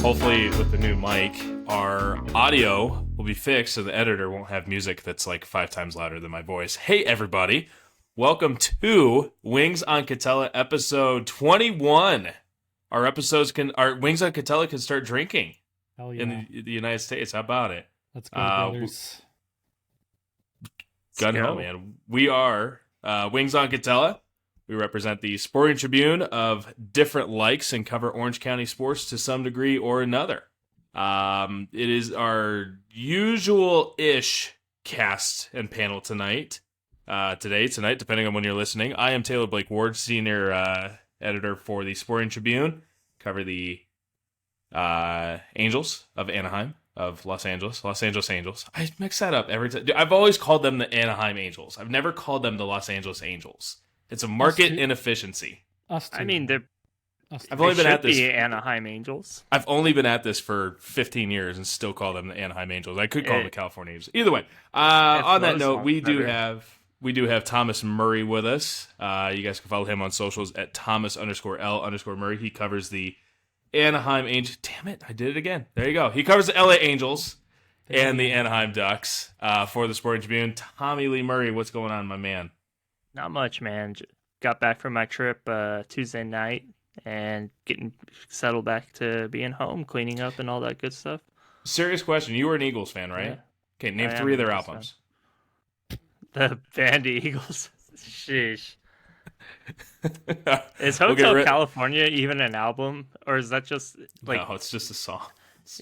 hopefully with the new mic, our audio will be fixed so the editor won't have music that's like 5 times louder than my voice. Hey, everybody. Welcome to Wings on Katella episode 21. Our Wings on Katella can start drinking in the United States. How about it? Let's go, brothers. Gun ho, man. We are Wings on Katella. We represent the Sporting Tribune of different likes and cover Orange County sports to some degree or another. It is our usual-ish cast and panel tonight, tonight, depending on when you're listening. I am Taylor Blake Ward, senior editor for the Sporting Tribune. Cover the Angels of Anaheim, of Los Angeles Angels. I mix that up every time. I've always called them the Anaheim Angels. I've never called them the Los Angeles Angels. It's a market inefficiency. I mean, I've only been at this. The Anaheim Angels. I've only been at this for 15 years and still call them the Anaheim Angels. I could call them the California Angels. Either way, on that note, we do have Thomas Murray with us. You guys can follow him on socials at Thomas_L_Murray. He covers the Anaheim Angels. Damn it, I did it again. There you go. He covers the LA Angels and the Anaheim Ducks for the Sporting Tribune. Tommy Lee Murray, what's going on, my man? Not much, man. Got back from my trip Tuesday night and getting settled back to being home, cleaning up and all that good stuff. Serious question. You were an Eagles fan, right? Yeah. Okay, name 3 of their albums. The band Eagles. Sheesh. Is Hotel California even an album? Or is that just like... No, it's just a song.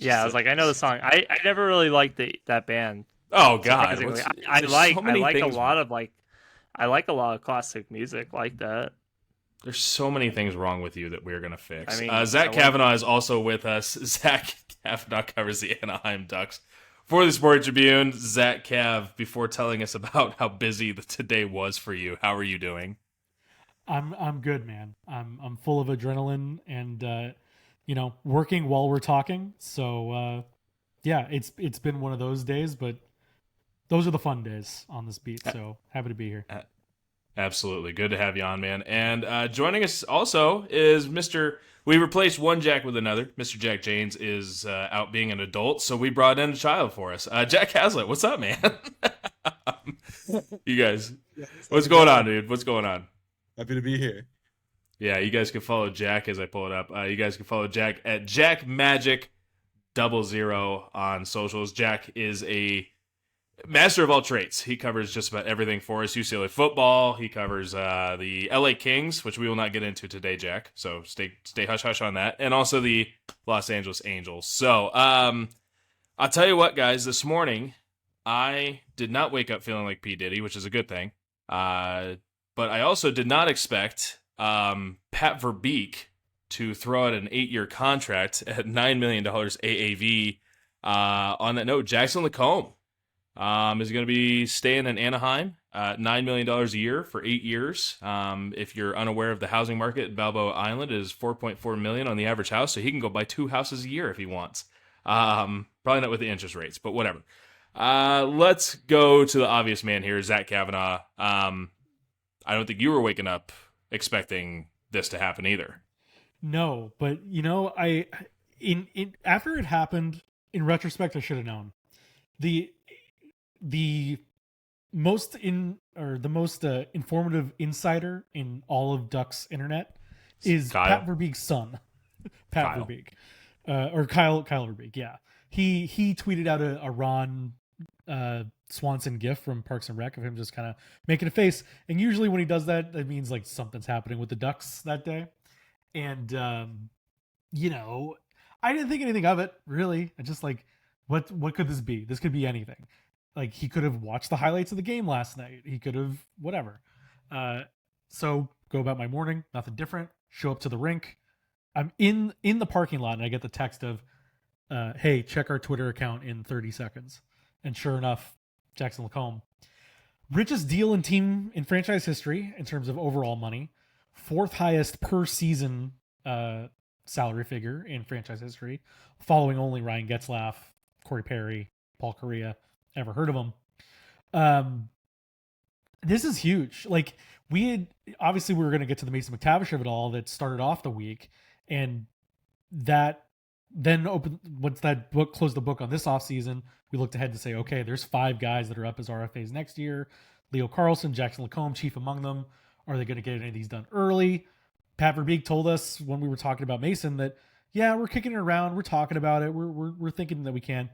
I was like, I know the song. I never really liked that band. Oh, God. I like a lot of classic music like that. There's so many things wrong with you that we're going to fix. I mean, Zach Kavanaugh is also with us. Zach Kavanaugh covers the Anaheim Ducks for the Sporting Tribune. Zach Cav, before telling us about how busy today was for you, how are you doing? I'm good, man. I'm full of adrenaline and working while we're talking. So it's been one of those days, but those are the fun days on this beat, so happy to be here. Absolutely. Good to have you on, man. And joining us also is we replaced one Jack with another. Mr. Jack Janes is out being an adult, so we brought in a child for us. Jack Haslett, what's up, man? You guys, what's going on, dude? What's going on? Happy to be here. Yeah, you guys can follow Jack as I pull it up. You guys can follow Jack at JackMagic00 on socials. Jack is a master of all trades. He covers just about everything for us. UCLA football. He covers the LA Kings, which we will not get into today, Jack. So stay hush-hush on that. And also the Los Angeles Angels. So I'll tell you what, guys. This morning, I did not wake up feeling like P. Diddy, which is a good thing. But I also did not expect Pat Verbeek to throw out an 8-year contract at $9 million AAV. On that note, Jackson LaCombe is going to be staying in Anaheim, $9 million a year for 8 years. If you're unaware of the housing market, Balboa Island is $4.4 million on the average house, so he can go buy 2 houses a year if he wants. Probably not with the interest rates, but whatever. Let's go to the obvious man here, Zach Kavanaugh. I don't think you were waking up expecting this to happen either. No, but I after it happened, in retrospect, I should have known. The most informative insider in all of Ducks internet is Kyle. Pat Verbeek's son, Kyle Verbeek. Yeah, he tweeted out a Ron Swanson gif from Parks and Rec of him just kind of making a face, and usually when he does that, that means like something's happening with the Ducks that day. And I didn't think anything of it really. I just like, what could this be? This could be anything. Like, he could have watched the highlights of the game last night. He could have whatever. So go about my morning, nothing different. Show up to the rink. I'm in the parking lot, and I get the text of, "Hey, check our Twitter account in 30 seconds." And sure enough, Jackson LaCombe, richest deal in franchise history in terms of overall money, 4th highest per season salary figure in franchise history, following only Ryan Getzlaf, Corey Perry, Paul Correa. Ever heard of him? This is huge. Like, we were going to get to the Mason McTavish of it all that started off the week, and that then once that book closed the book on this offseason, we looked ahead to say, okay, there's 5 guys that are up as RFAs next year. Leo Carlsson, Jackson LaCombe, chief among them. Are they going to get any of these done early? Pat Verbeek told us when we were talking about Mason that, yeah, we're kicking it around. We're talking about it. We're thinking that we can.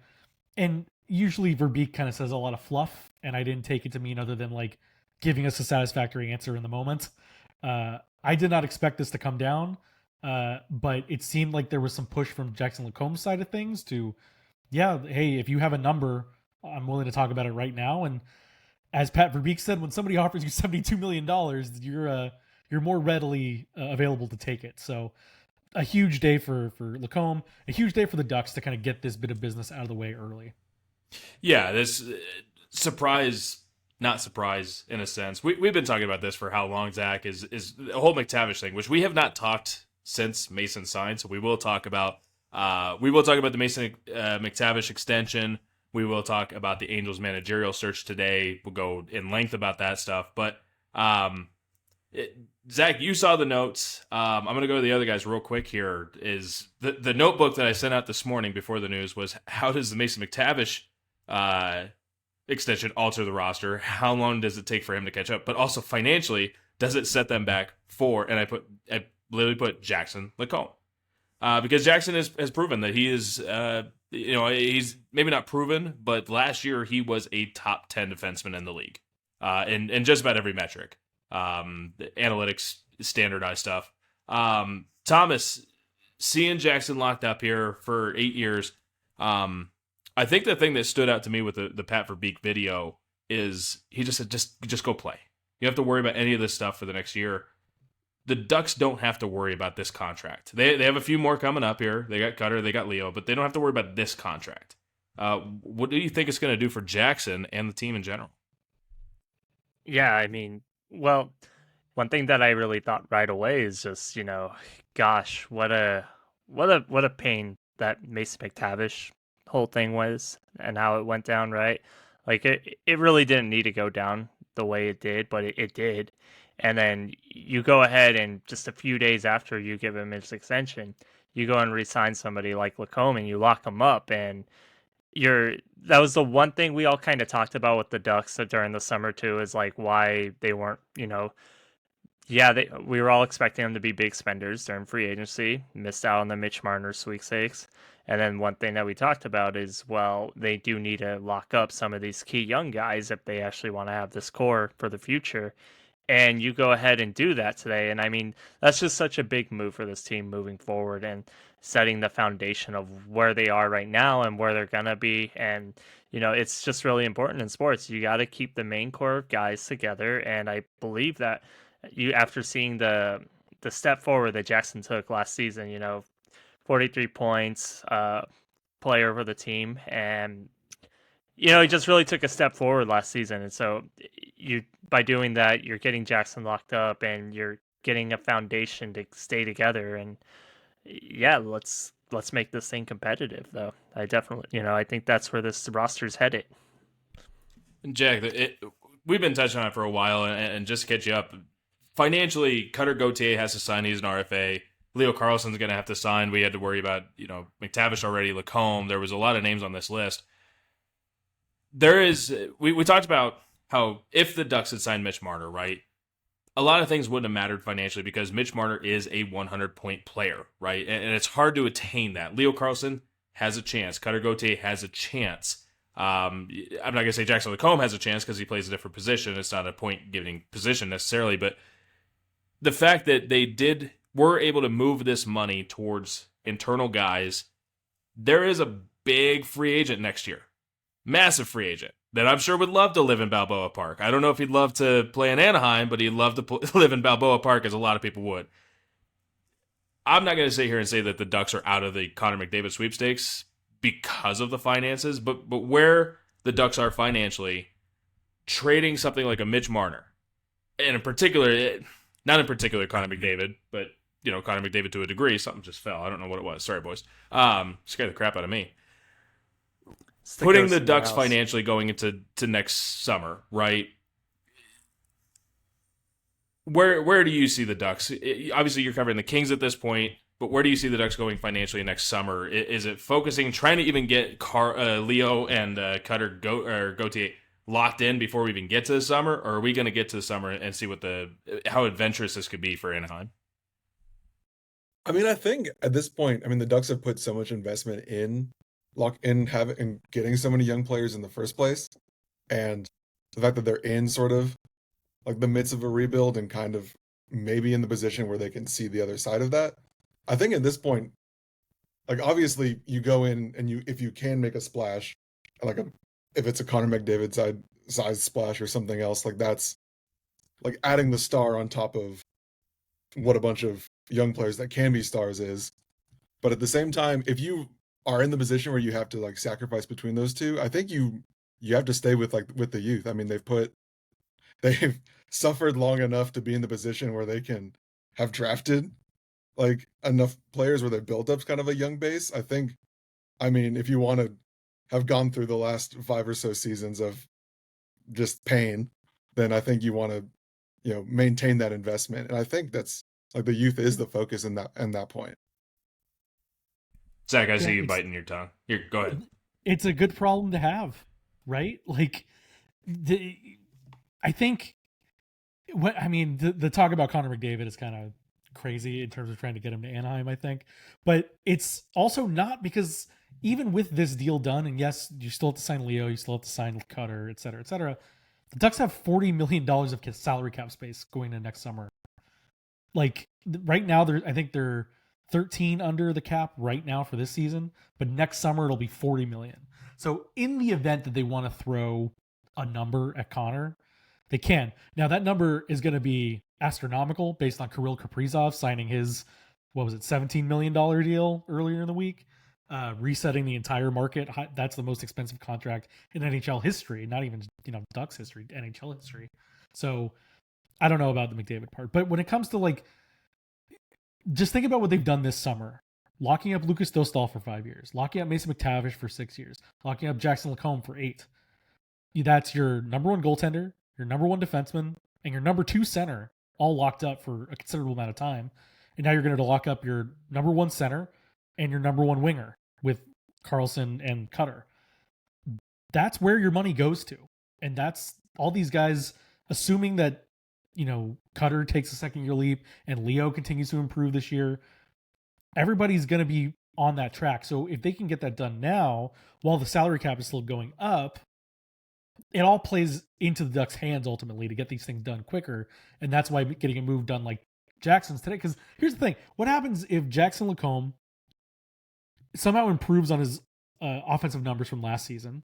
And usually Verbeek kind of says a lot of fluff, and I didn't take it to mean other than like giving us a satisfactory answer in the moment. I did not expect this to come down, but it seemed like there was some push from Jackson LaCombe's side of things to, yeah, hey, if you have a number, I'm willing to talk about it right now. And as Pat Verbeek said, when somebody offers you $72 million, you're more readily available to take it. So a huge day for LaCombe, a huge day for the Ducks to kind of get this bit of business out of the way early. Yeah, this not surprise in a sense. We've been talking about this for how long, Zach, is the whole McTavish thing, which we have not talked since Mason signed. So we will talk about the Mason McTavish extension. We will talk about the Angels managerial search today. We'll go in length about that stuff. But Zach, you saw the notes. I'm going to go to the other guys real quick here. Is the notebook that I sent out this morning before the news was, how does the Mason McTavish extension alter the roster? How long does it take for him to catch up? But also financially, does it set them back for, and I literally put Jackson LaCombe. Because Jackson has proven that he is, he's maybe not proven, but last year he was a top 10 defenseman in the league in just about every metric. The analytics, standardized stuff. Thomas, seeing Jackson locked up here for 8 years, I think the thing that stood out to me with the Pat Verbeek video is he just said, just go play. You don't have to worry about any of this stuff for the next year. The Ducks don't have to worry about this contract. They have a few more coming up here. They got Cutter, they got Leo, but they don't have to worry about this contract. What do you think it's going to do for Jackson and the team in general? Yeah, I mean, well, one thing that I really thought right away is just, gosh, what a pain that Mason McTavish whole thing was and how it went down, right? Like it really didn't need to go down the way it did, but it did. And then you go ahead and just a few days after you give him his extension, you go and re-sign somebody like LaCombe and you lock him up. And that was the one thing we all kind of talked about with the Ducks during the summer too, is like why they weren't, we were all expecting them to be big spenders during free agency, missed out on the Mitch Marner sweepstakes. And then one thing that we talked about is, well, they do need to lock up some of these key young guys if they actually want to have this core for the future. And you go ahead and do that today. And I mean, that's just such a big move for this team moving forward and setting the foundation of where they are right now and where they're going to be. And, it's just really important in sports. You got to keep the main core guys together. And I believe that after seeing the step forward that Jackson took last season, 43 points, player for the team. And, he just really took a step forward last season. And so by doing that, you're getting Jackson locked up and you're getting a foundation to stay together. And yeah, let's make this thing competitive though. I definitely, I think that's where this roster's headed. And Jack, we've been touching on it for a while, and just to catch you up, financially, Cutter Gauthier has to sign. He's an RFA. Leo Carlsson's going to have to sign. We had to worry about, McTavish already, LaCombe. There was a lot of names on this list. We talked about how if the Ducks had signed Mitch Marner, right, a lot of things wouldn't have mattered financially because Mitch Marner is a 100-point player, right? And it's hard to attain that. Leo Carlsson has a chance. Cutter Gauthier has a chance. I'm not going to say Jackson LaCombe has a chance because he plays a different position. It's not a point-giving position necessarily, but the fact that they were able to move this money towards internal guys, there is a big free agent next year. Massive free agent that I'm sure would love to live in Balboa Park. I don't know if he'd love to play in Anaheim, but he'd love to live in Balboa Park, as a lot of people would. I'm not going to sit here and say that the Ducks are out of the Connor McDavid sweepstakes because of the finances, but where the Ducks are financially, trading something like a Mitch Marner, and in particular, not in particular Connor McDavid, but Connor McDavid to a degree, something just fell. I don't know what it was. Sorry, boys. Scared the crap out of me. Putting the Ducks financially going into next summer, right? Where do you see the Ducks? Obviously, you're covering the Kings at this point. But where do you see the Ducks going financially next summer? Is it focusing, trying to even get Leo and Cutter Gauthier locked in before we even get to the summer, or are we going to get to the summer and see how adventurous this could be for Anaheim? I mean, I think at this point, I mean, the Ducks have put so much investment in getting so many young players in the first place, and the fact that they're in sort of like the midst of a rebuild and kind of maybe in the position where they can see the other side of that. I think at this point, like obviously you go in and if you can make a splash, if it's a Connor McDavid size splash or something else, like that's like adding the star on top of what a bunch of young players that can be stars is. But at the same time, if you are in the position where you have to like sacrifice between those two, I think you have to stay with the youth. I mean, they've suffered long enough to be in the position where they can have drafted like enough players where they built up kind of a young base. I think, I mean, if you want to have gone through the last 5 or so seasons of just pain, then I think you want to, maintain that investment. And I think that's like the youth is the focus in that point. Zach, I see you biting your tongue. Here, go ahead. It's a good problem to have, right? Like, I think the talk about Connor McDavid is kind of crazy in terms of trying to get him to Anaheim, I think. But it's also not, because even with this deal done, and yes, you still have to sign Leo, you still have to sign Cutter, et cetera, the Ducks have $40 million of salary cap space going into next summer. Like right now, I think they're 13 under the cap right now for this season, but next summer it'll be 40 million. So in the event that they want to throw a number at Connor, they can. Now that number is going to be astronomical based on Kirill Kaprizov signing his, $17 million deal earlier in the week, resetting the entire market. That's the most expensive contract in NHL history, not even Ducks history, NHL history. So I don't know about the McDavid part, but when it comes to like, just think about what they've done this summer. Locking up Lucas Dostal for 5 years, locking up Mason McTavish for 6 years, locking up Jackson LaCombe for 8. That's your number one goaltender, your number one defenseman, and your number 2 center all locked up for a considerable amount of time. And now you're going to lock up your number 1 center and your number 1 winger with Carlson and Cutter. That's where your money goes to. And that's all these guys, assuming that, Cutter takes a second-year leap and Leo continues to improve this year, everybody's going to be on that track. So if they can get that done now, while the salary cap is still going up, it all plays into the Ducks' hands ultimately to get these things done quicker. And that's why getting a move done like Jackson's today. Because here's the thing. What happens if Jackson LaCombe somehow improves on his offensive numbers from last season?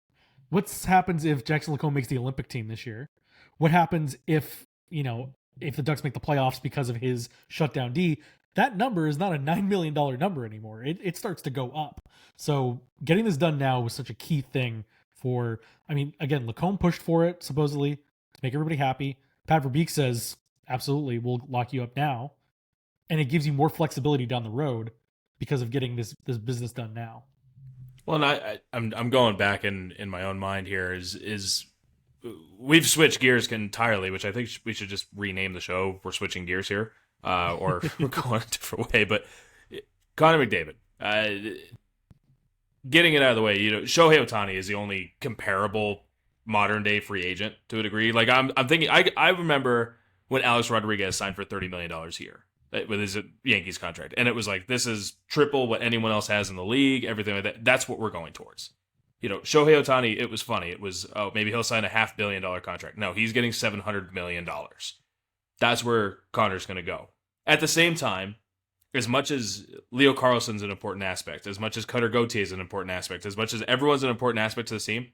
What happens if Jackson LaCombe makes the Olympic team this year? What happens if the Ducks make the playoffs because of his shutdown D? That number is not a $9 million number anymore. It starts to go up. So getting this done now was such a key thing again, LaCombe pushed for it, supposedly, to make everybody happy. Pat Verbeek says, absolutely, we'll lock you up now. And it gives you more flexibility down the road because of getting this business done now. Well, and I'm going back in my own mind here is we've switched gears entirely, which I think we should just rename the show. We're switching gears here, or we're going a different way. But Connor McDavid, getting it out of the way, Shohei Ohtani is the only comparable modern day free agent to a degree. Like I'm thinking, I remember when Alex Rodriguez signed for $30 million a year with his Yankees contract, and it was like, this is triple what anyone else has in the league. Everything like that. That's what we're going towards. Shohei Ohtani, it was funny. It was, maybe he'll sign a $500 million contract. No, he's getting $700 million. That's where Connor's going to go. At the same time, as much as Leo Carlson's an important aspect, as much as Cutter Gauthier is an important aspect, as much as everyone's an important aspect to the team,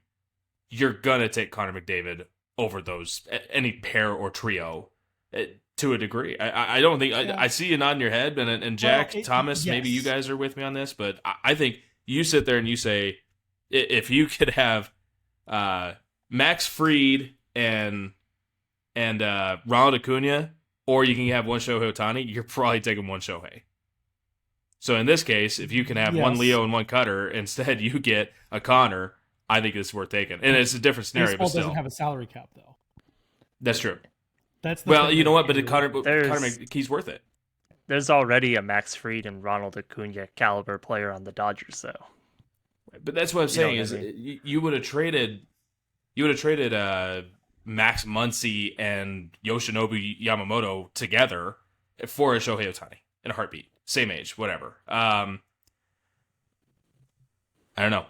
you're going to take Connor McDavid over any pair or trio to a degree. I don't think, I see you nodding your head, and Jack, Thomas, yes. Maybe you guys are with me on this, but I think you sit there and you say, if you could have Max Fried and Ronald Acuna, or you can have one Shohei Ohtani, you're probably taking one Shohei. So in this case, if you can have one Leo and one Cutter, instead you get a Connor, I think it's worth taking. And it's a different scenario, Baseball but still. Doesn't have a salary cap, though. That's true. That's the you know what? But Connor, he's worth it. there's already a Max Fried and Ronald Acuna caliber player on the Dodgers, though. But that's what I'm You know saying what I is mean? you would have traded Max Muncy and Yoshinobu Yamamoto together for a Shohei Ohtani in a heartbeat, same age, whatever. I don't know.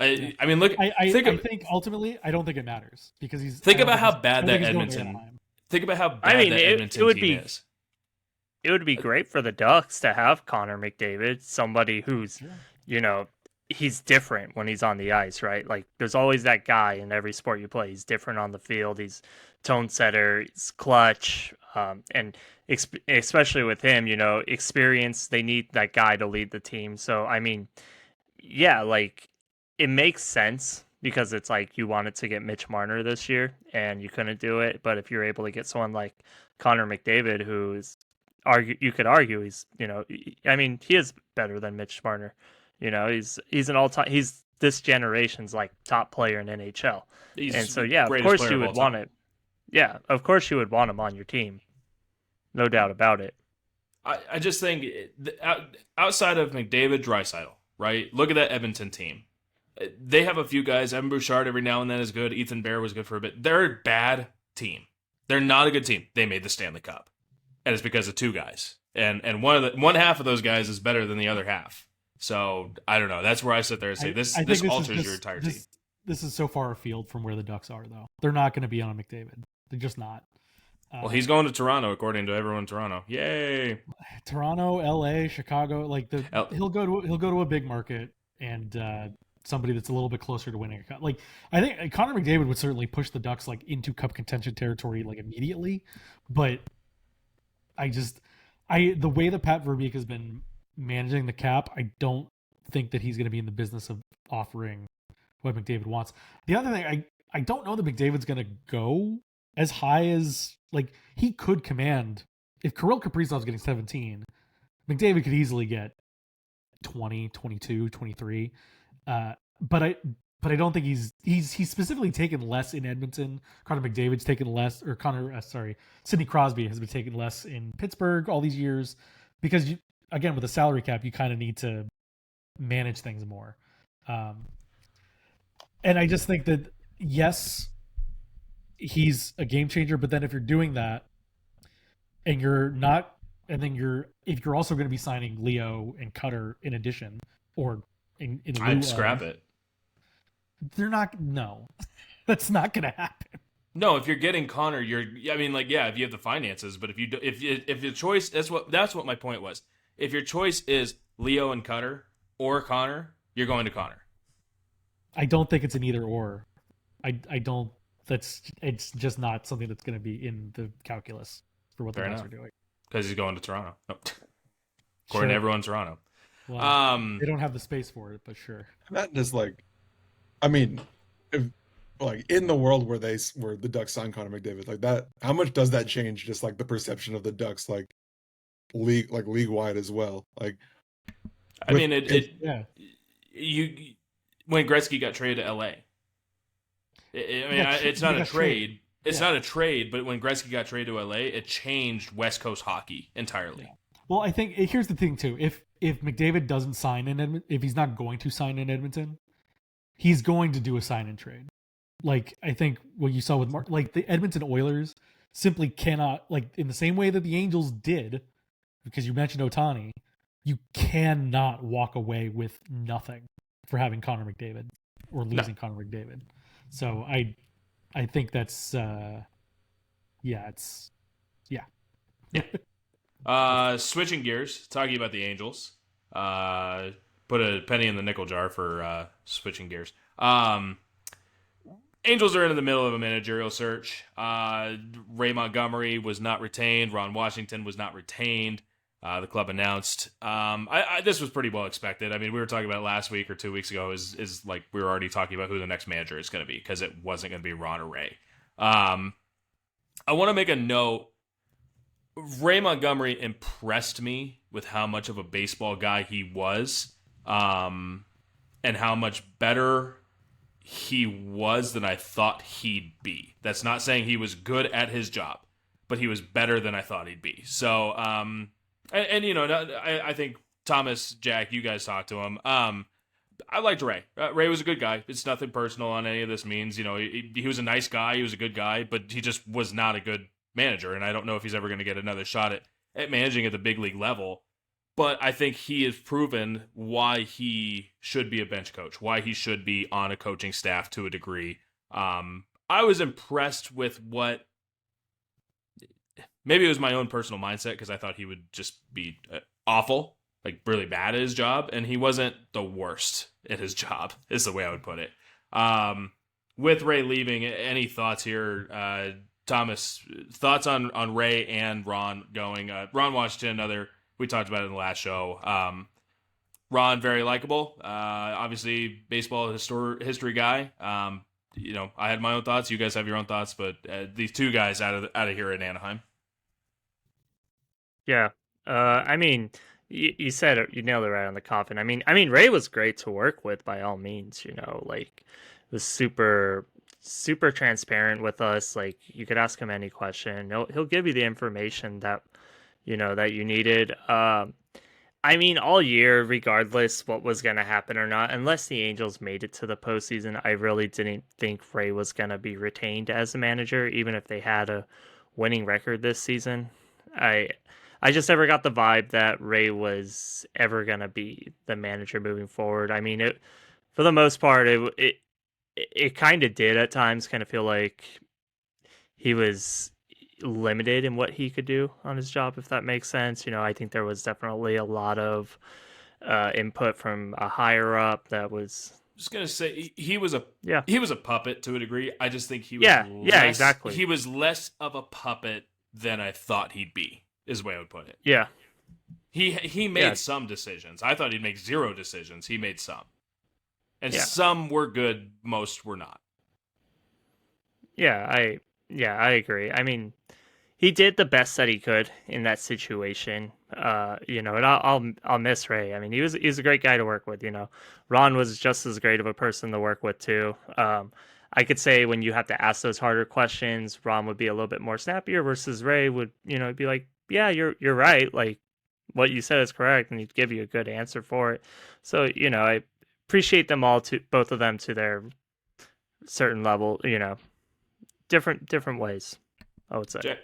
I mean, look. I Think think ultimately I don't think it matters because he's. think I don't about think how he's- I bad don't that think he's going to Edmonton. Anaheim. Think about how I bad mean, that it Edmonton would team be is. it would be great for the Ducks to have Connor McDavid, somebody who's, Yeah. you know, he's different when he's on the ice, right? Like there's always that guy in every sport you play. He's different on the field. He's tone setter. He's clutch. And especially with him, you know, experience. They need that guy to lead the team. So I mean, yeah, like it makes sense because it's like you wanted to get Mitch Marner this year and you couldn't do it. But if you're able to get someone like Connor McDavid, who's you could argue he's, you know, I mean, he is better than Mitch Marner. You know, he's an all-time, he's this generation's like top player in NHL. He's And so yeah, of greatest course player you of would all want time. it. Yeah, of course you would want him on your team. No doubt about it. I just think outside of McDavid, Draisaitl, right? Look at that Edmonton team. They have a few guys. Evan Bouchard every now and then is good. Ethan Bear was good for a bit. They're a bad team. They're not a good team. They made the Stanley Cup, and it's because of two guys. And one half of those guys is better than the other half. So I don't know. That's where I sit there and say I this think alters your entire team. This is so far afield from where the Ducks are, though. They're not going to be on McDavid. They're just not. Well, he's going to Toronto, according to everyone in Toronto. Yay! Toronto, L.A., Chicago. Like L- he'll go to a big market and somebody that's a little bit closer to winning a cup. Like I think Connor McDavid would certainly push the Ducks like into cup contention territory like immediately, but the way that Pat Verbeek has been managing the cap, I don't think that he's going to be in the business of offering what McDavid wants. The other thing, I don't know that McDavid's going to go as high as like he could command. If Kirill Kaprizov's getting 17, McDavid could easily get 20, 22, 23. But I don't think he's specifically taken less in Edmonton. Connor McDavid's taken less, or Sidney Crosby has been taken less in Pittsburgh all these years because again with the salary cap you kind of need to manage things more. And I just think that yes, he's a game changer, but then if you're doing that and you're not, and then if you're also going to be signing Leo and Cutter in addition, or in lieu I'd scrap it. They're not. No, that's not going to happen. No, if you're getting Connor, I mean, like, yeah, if you have the finances, but if your choice, that's what my point was. If your choice is Leo and Cutter or Connor, you're going to Connor. I don't think it's an either or. I don't. It's just not something that's going to be in the calculus for what the Ducks are doing. Because he's going to Toronto. Nope. According to everyone, Toronto. Well, they don't have the space for it, but sure. That just like, I mean, if like in the world where the Ducks signed Connor McDavid like that, how much does that change just like the perception of the Ducks like league wide as well? Like, I mean, yeah. You when Gretzky got traded to LA. It's not a trade. It's not a trade, but when Gretzky got traded to LA, it changed West Coast hockey entirely. Yeah. Well, I think here's the thing too. If McDavid doesn't sign in Edmonton, if he's not going to sign in Edmonton, he's going to do a sign and trade. Like I think what you saw with like the Edmonton Oilers simply cannot, like in the same way that the Angels did, because you mentioned Ohtani, you cannot walk away with nothing for having Connor McDavid or losing Connor McDavid. So I think that's Switching gears, talking about the Angels. Put a penny in the nickel jar for switching gears. Angels are in the middle of a managerial search. Ray Montgomery was not retained. Ron Washington was not retained. The club announced. This was pretty well expected. I mean, we were talking about it last week or 2 weeks ago. Is like we were already talking about who the next manager is going to be because it wasn't going to be Ron or Ray. I want to make a note. Ray Montgomery impressed me with how much of a baseball guy he was, and how much better he was than I thought he'd be. That's not saying he was good at his job, but he was better than I thought he'd be. So, And I think Thomas, Jack, you guys talked to him. I liked Ray. Ray was a good guy. It's nothing personal on any of this means. He was a nice guy. He was a good guy, but he just was not a good manager. And I don't know if he's ever going to get another shot at managing at the big league level. But I think he has proven why he should be a bench coach, why he should be on a coaching staff to a degree. I was impressed with what. Maybe it was my own personal mindset because I thought he would just be awful, like really bad at his job, and he wasn't the worst at his job, is the way I would put it. With Ray leaving, any thoughts here? Thomas, thoughts on Ray and Ron going? Ron Washington, we talked about it in the last show. Ron, very likable. Obviously, baseball history guy. I had my own thoughts. You guys have your own thoughts, but these two guys out of here in Anaheim. Yeah. I mean, you said it, you nailed it right on the coffin. I mean, Ray was great to work with by all means, like was super, super transparent with us. Like you could ask him any question. He'll give you the information that, that you needed. I mean, all year, regardless what was going to happen or not, unless the Angels made it to the postseason, I really didn't think Ray was going to be retained as a manager, even if they had a winning record this season. I just never got the vibe that Ray was ever going to be the manager moving forward. I mean, for the most part, it kind of did at times kind of feel like he was limited in what he could do on his job, if that makes sense. I think there was definitely a lot of input from a higher up that was Just gonna say he was a yeah puppet to a degree. I just think he was exactly. He was less of a puppet than I thought he'd be, is the way I would put it. Yeah. He made some decisions. I thought he'd make zero decisions. He made some. And some were good, most were not. Yeah, I agree. I mean, he did the best that he could in that situation. And I'll miss Ray. I mean, he was a great guy to work with, Ron was just as great of a person to work with too. I could say when you have to ask those harder questions, Ron would be a little bit more snappier versus Ray would, be like, yeah, you're right. Like what you said is correct. And he'd give you a good answer for it. So, I appreciate them all both of them to their certain level, different ways, I would say.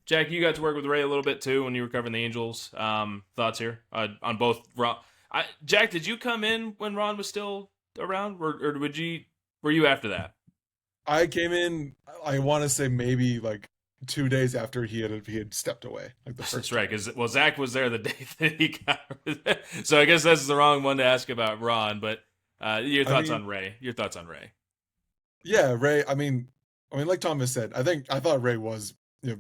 Jack, you got to work with Ray a little bit too when you were covering the Angels. Thoughts here on both Ron? Jack, did you come in when Ron was still around, or were you after that? I came in, I want to say maybe like 2 days after he had stepped away. Like the first that's right, because Zach was there the day that he got. So I guess that's the wrong one to ask about Ron. But your thoughts on Ray? Your thoughts on Ray? Yeah, Ray. I mean, like Thomas said, I thought Ray was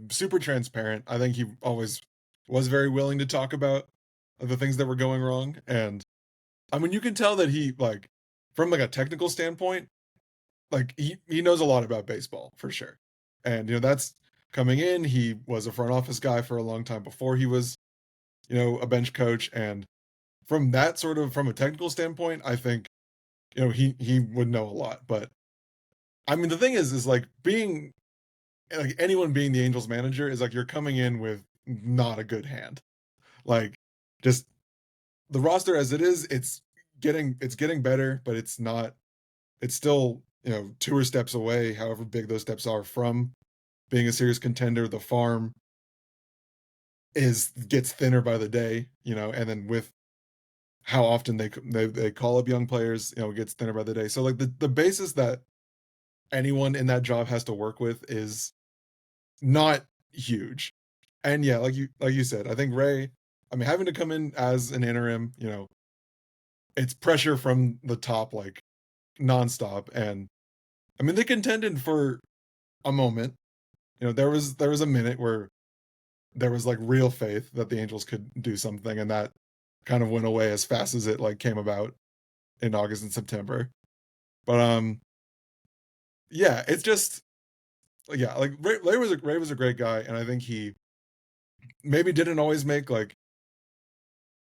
super transparent. I think he always was very willing to talk about the things that were going wrong, and I mean, you can tell that he like from like a technical standpoint. Like he knows a lot about baseball for sure. And that's coming in. He was a front office guy for a long time before he was, a bench coach. And from that from a technical standpoint, I think, he would know a lot. But I mean, the thing is like being like anyone being the Angels manager is like you're coming in with not a good hand. Like just the roster as it is, it's getting better, but it's still 2 steps away, however big those steps are from being a serious contender. The farm gets thinner by the day, and then with how often they call up young players, it gets thinner by the day. So like the basis that anyone in that job has to work with is not huge. And yeah, like you said, I think Ray, I mean, having to come in as an interim, it's pressure from the top, like nonstop. And I mean, they contended for a moment. There was a minute where there was like real faith that the Angels could do something, and that kind of went away as fast as it like came about in August and September. But yeah, it's just like Ray was a great guy, and I think he maybe didn't always make like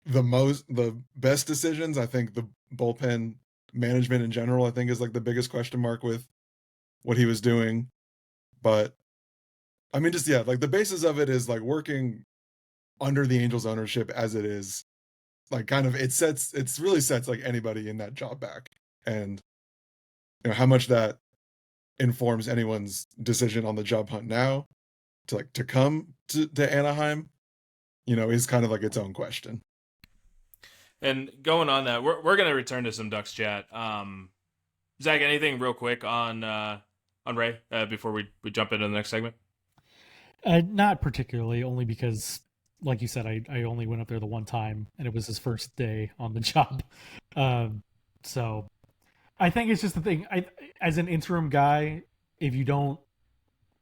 the best decisions. I think the bullpen management in general, I think, is like the biggest question mark with what he was doing. But I mean, just like the basis of it is like working under the Angels ownership as it is, like kind of it's really sets like anybody in that job back. And how much that informs anyone's decision on the job hunt now to come to Anaheim, is kind of like its own question. And going on that, we're going to return to some Ducks chat. Zach, anything real quick on Ray before we jump into the next segment? Not particularly, only because, like you said, I only went up there the one time, and it was his first day on the job. So I think it's just the thing. As an interim guy, if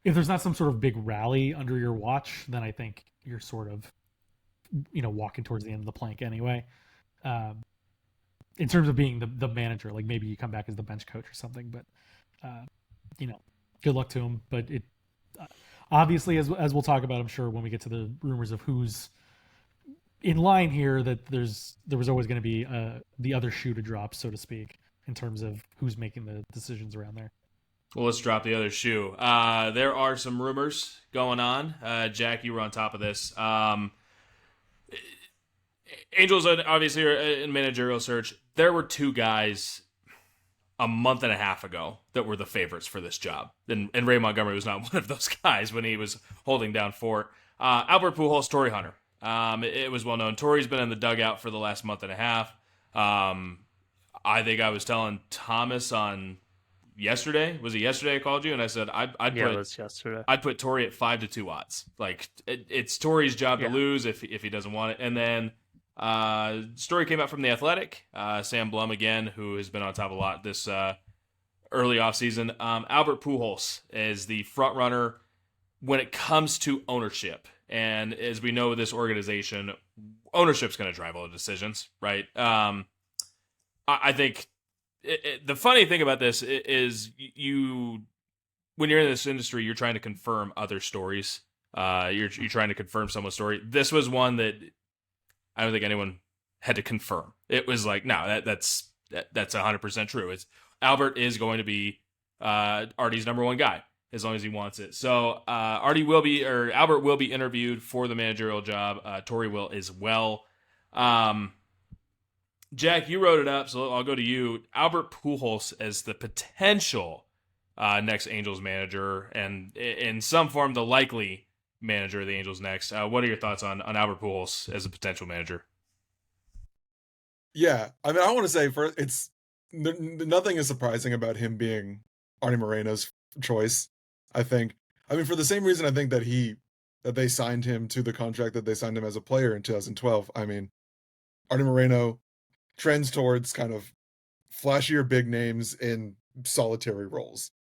there's not some sort of big rally under your watch, then I think you're sort of, walking towards the end of the plank anyway. In terms of being the manager, like maybe you come back as the bench coach or something, but good luck to him. But it obviously, as we'll talk about, I'm sure when we get to the rumors of who's in line here, that there was always going to be the other shoe to drop, so to speak, in terms of who's making the decisions around there. Well, let's drop the other shoe. There are some rumors going on. Jack, you were on top of this. Angels obviously are in managerial search. There were two guys a month and a half ago that were the favorites for this job. And Ray Montgomery was not one of those guys when he was holding down fort. Albert Pujols, Torii Hunter. It was well known. Tori's been in the dugout for the last month and a half. I think I was telling Thomas on yesterday. Was it yesterday I called you? And I said, it was yesterday. I'd put Torii at 5-2 odds. Like, it's Tori's job to lose if he doesn't want it. And then story came out from The Athletic. Sam Blum again, who has been on top a lot this early offseason. Albert Pujols is the front runner when it comes to ownership. And as we know, this organization, ownership's going to drive all the decisions, right? I think the funny thing about this is when you're in this industry, you're trying to confirm other stories. You're trying to confirm someone's story. This was one that I don't think anyone had to confirm. It was like, no, that's 100% true. It's Albert is going to be Artie's number one guy as long as he wants it. So Albert will be interviewed for the managerial job. Torii will as well. Jack, you wrote it up, so I'll go to you. Albert Pujols as the potential next Angels manager, and in some form the likely manager of the Angels next. What are your thoughts on Albert Pujols as a potential manager? Yeah, I mean, I want to say nothing is surprising about him being Artie Moreno's choice. I think, for the same reason I think that they signed him to the contract that they signed him as a player in 2012. I mean, Artie Moreno trends towards kind of flashier big names in solitary roles.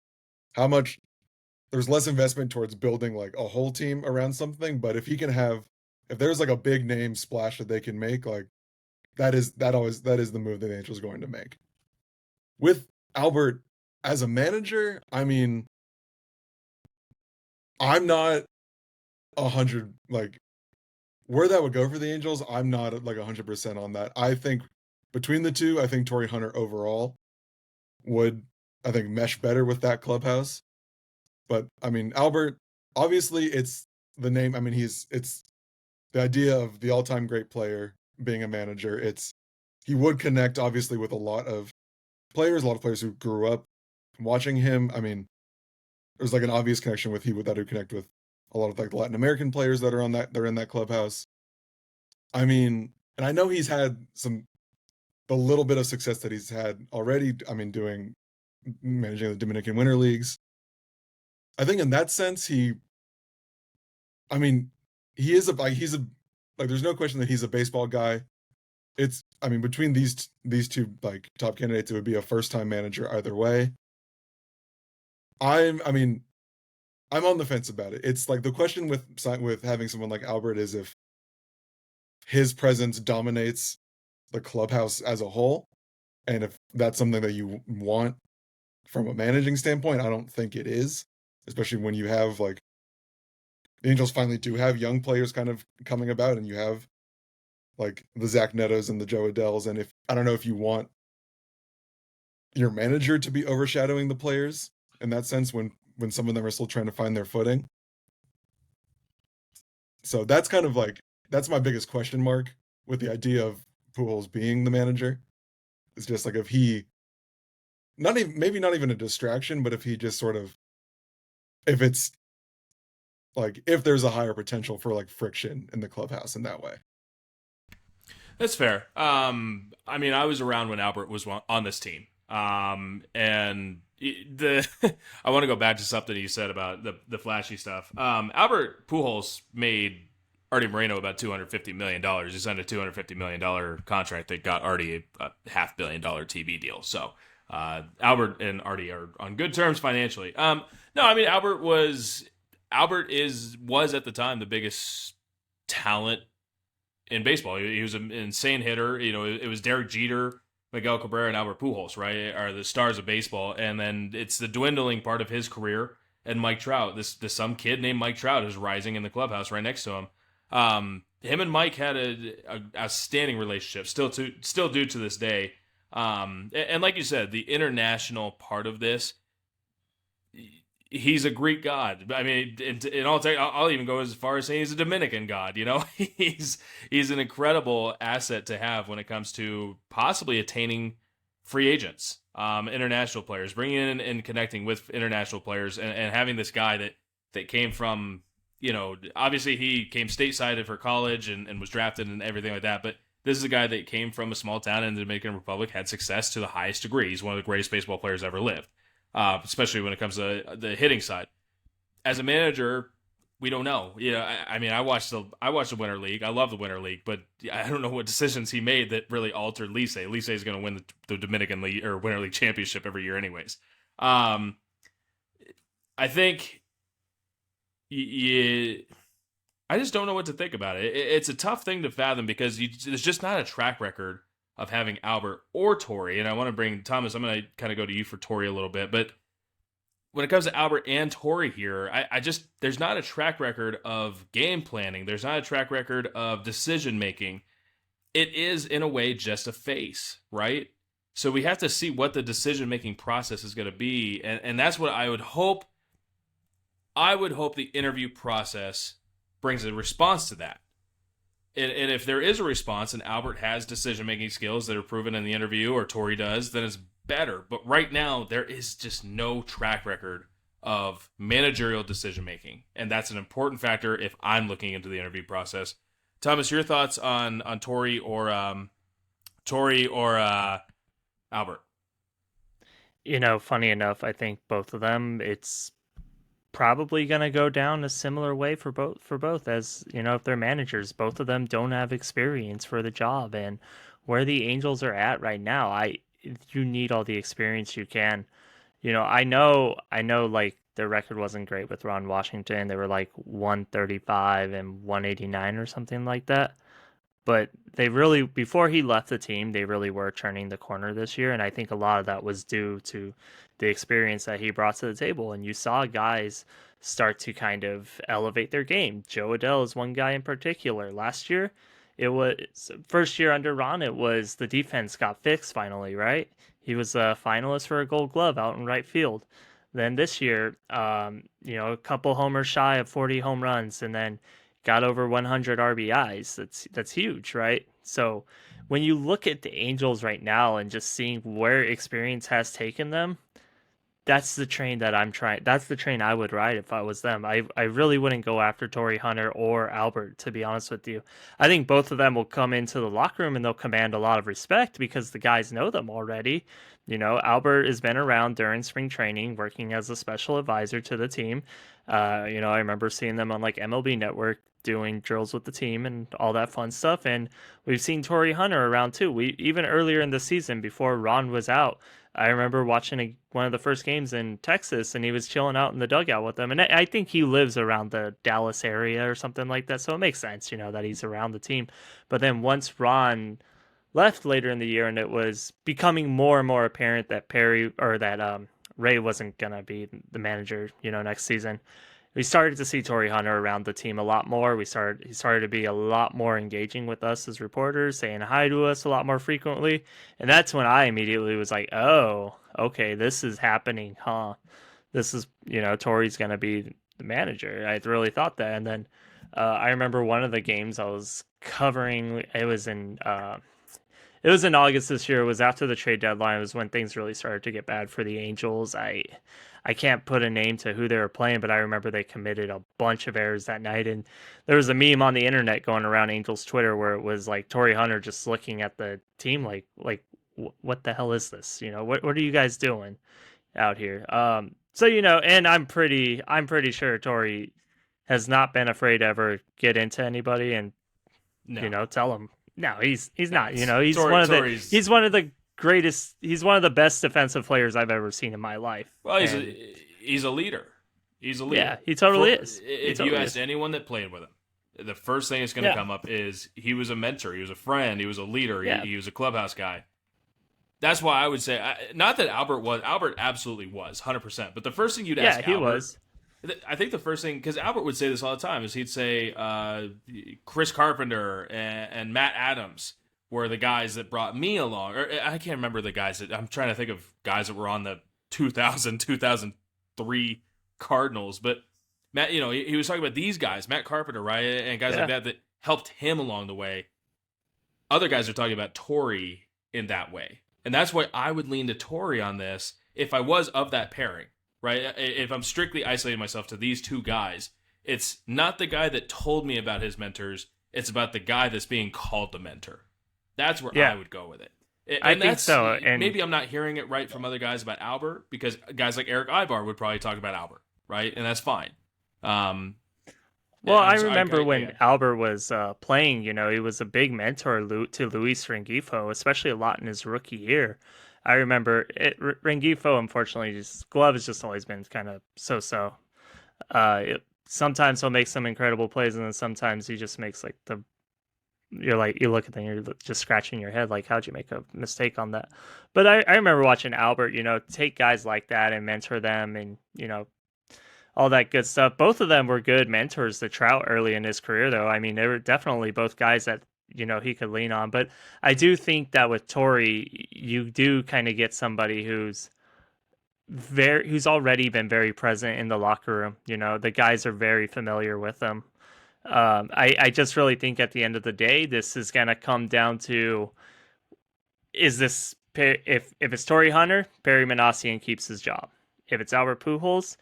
There's less investment towards building like a whole team around something, but if there's like a big name splash that they can make, like that is the move that the Angels are going to make. With Albert as a manager, I mean, I'm not 100 like where that would go for the Angels. I'm not like 100% on that. I think between the two, I think Torii Hunter overall would, I think, mesh better with that clubhouse. But I mean, Albert, obviously it's the name. I mean, it's the idea of the all-time great player being a manager. He would connect obviously with a lot of players who grew up watching him. I mean, there's like an obvious connection with he would connect with a lot of like the Latin American players they're in that clubhouse. I mean, and I know he's had the little bit of success that he's had already. I mean, managing the Dominican Winter Leagues. I think in that sense, he's there's no question that he's a baseball guy. Between these two like top candidates, it would be a first-time manager either way. I'm on the fence about it. It's like the question with having someone like Albert is if his presence dominates the clubhouse as a whole, and if that's something that you want from a managing standpoint. I don't think it is, especially when you have like the Angels finally do have young players kind of coming about, and you have like the Zach Nettos and the Joe Adells, and I don't know if you want your manager to be overshadowing the players in that sense when some of them are still trying to find their footing. So that's kind of like that's my biggest question mark with the idea of Pujols being the manager. It's just like if he maybe not even a distraction, but if he just sort of if it's like if there's a higher potential for like friction in the clubhouse in that way. That's fair. I mean, I was around when Albert was on this team. And the I want to go back to something you said about the flashy stuff. Albert Pujols made Artie Moreno about $250 million. He signed a $250 million contract that got Artie a $500 million TV deal. So Albert and Artie are on good terms financially. No, I mean Albert was at the time the biggest talent in baseball. He was an insane hitter. You know, it was Derek Jeter, Miguel Cabrera, and Albert Pujols, right, are the stars of baseball. And then it's the dwindling part of his career and Mike Trout. This some kid named Mike Trout is rising in the clubhouse right next to him. Him and Mike had a outstanding relationship, still do to this day. And like you said, the international part of this, he's a Greek god. I mean, I'll even go as far as saying he's a Dominican god. You know, he's an incredible asset to have when it comes to possibly attaining free agents, international players, bringing in and connecting with international players, and having this guy that came from, you know, obviously he came stateside for college and was drafted and everything like that, but this is a guy that came from a small town in the Dominican Republic, had success to the highest degree. He's one of the greatest baseball players ever lived. Especially when it comes to the hitting side. As a manager, we don't know. You know, I mean, I watched the Winter League. I love the Winter League, but I don't know what decisions he made that really altered Lise. Lise is going to win the Dominican League or Winter League championship every year, anyways. I think I just don't know what to think about it. It's a tough thing to fathom because there's just not a track record of having Albert or Torii. And I want to bring Thomas, I'm going to kind of go to you for Torii a little bit, but when it comes to Albert and Torii here, I just, there's not a track record of game planning. There's not a track record of decision making. It is in a way just a face, right? So we have to see what the decision making process is going to be. And that's what I would hope. I would hope the interview process brings a response to that. And if there is a response and Albert has decision-making skills that are proven in the interview, or Torii does, then it's better. But right now, there is just no track record of managerial decision-making. And that's an important factor if I'm looking into the interview process. Thomas, your thoughts on Torii or Albert? You know, funny enough, I think both of them, it's probably going to go down a similar way for both, as you know, if they're managers. Both of them don't have experience for the job, and where the Angels are at right now, you need all the experience you can. You know, I know like their record wasn't great with Ron Washington. They were like 135 and 189 or something like that. But they really, before he left the team, they really were turning the corner this year. And I think a lot of that was due to the experience that he brought to the table. And you saw guys start to kind of elevate their game. Joe Adell is one guy in particular. Last year, it was first year under Ron, it was the defense got fixed finally, right? He was a finalist for a Gold Glove out in right field. Then this year, you know, a couple homers shy of 40 home runs, and then got over 100 RBIs. That's huge, right? So when you look at the Angels right now and just seeing where experience has taken them, that's the train that I'm trying. That's the train I would ride if I was them. I really wouldn't go after Torii Hunter or Albert, to be honest with you. I think both of them will come into the locker room and they'll command a lot of respect because the guys know them already. You know, Albert has been around during spring training, working as a special advisor to the team. You know, I remember seeing them on like MLB Network doing drills with the team and all that fun stuff. And we've seen Torii Hunter around too. We even earlier in the season before Ron was out, I remember watching one of the first games in Texas, and he was chilling out in the dugout with them. And I think he lives around the Dallas area or something like that, so it makes sense, you know, that he's around the team. But then once Ron left later in the year, and it was becoming more and more apparent that Ray wasn't gonna be the manager, you know, next season, we started to see Torii Hunter around the team a lot more. He started to be a lot more engaging with us as reporters, saying hi to us a lot more frequently. And that's when I immediately was like, oh, okay, this is happening, huh? This is, you know, Torii's going to be the manager. I really thought that. And then I remember one of the games I was covering. It was in August this year. It was after the trade deadline. It was when things really started to get bad for the Angels. I can't put a name to who they were playing, but I remember they committed a bunch of errors that night. And there was a meme on the internet going around Angels Twitter where it was like Torii Hunter just looking at the team like what the hell is this? What are you guys doing out here? So and I'm pretty sure Torii has not been afraid to ever get into anybody and No. tell him. No, he's not. He's Tori's- he's one of the greatest. He's one of the best defensive players I've ever seen in my life. Well, he's And, a leader. He's a leader. yeah, he totally is. If you asked anyone that played with him, the first thing that's going to come up is he was a mentor, he was a friend, he was a leader, Yeah. he was a clubhouse guy. That's why I would say, not that Albert absolutely was 100%, but the first thing you'd ask Yeah, he Albert, was. I think the first thing, because Albert would say this all the time, is he'd say Chris Carpenter and Matt Adams were the guys that brought me along. Or I can't remember the guys I'm trying to think of guys that were on the 2003 Cardinals. But Matt, he was talking about these guys, Matt Carpenter, right? And guys like that helped him along the way. Other guys are talking about Torii in that way. And that's why I would lean to Torii on this if I was of that pairing. Right? If I'm strictly isolating myself to these two guys, it's not the guy that told me about his mentors. It's about the guy that's being called the mentor. That's where I would go with it. I think so. And maybe I'm not hearing it right from other guys about Albert, because guys like Eric Ibar would probably talk about Albert, right? And that's fine. Well, I remember when Albert was playing, he was a big mentor to Luis Rengifo, especially a lot in his rookie year. I remember Rengifo, unfortunately, his glove has just always been kind of so-so. Sometimes he'll make some incredible plays, and then sometimes he just makes you look at them, you're just scratching your head, like, how'd you make a mistake on that? But I remember watching Albert, take guys like that and mentor them, and all that good stuff. Both of them were good mentors to Trout early in his career, though. I mean, they were definitely both guys that he could lean on. But I do think that with Torii, you do kind of get somebody who's already been very present in the locker room. The guys are very familiar with him. I just really think at the end of the day, this is going to come down to, if it's Torii Hunter, Barry Manassian keeps his job. If it's Albert Pujols,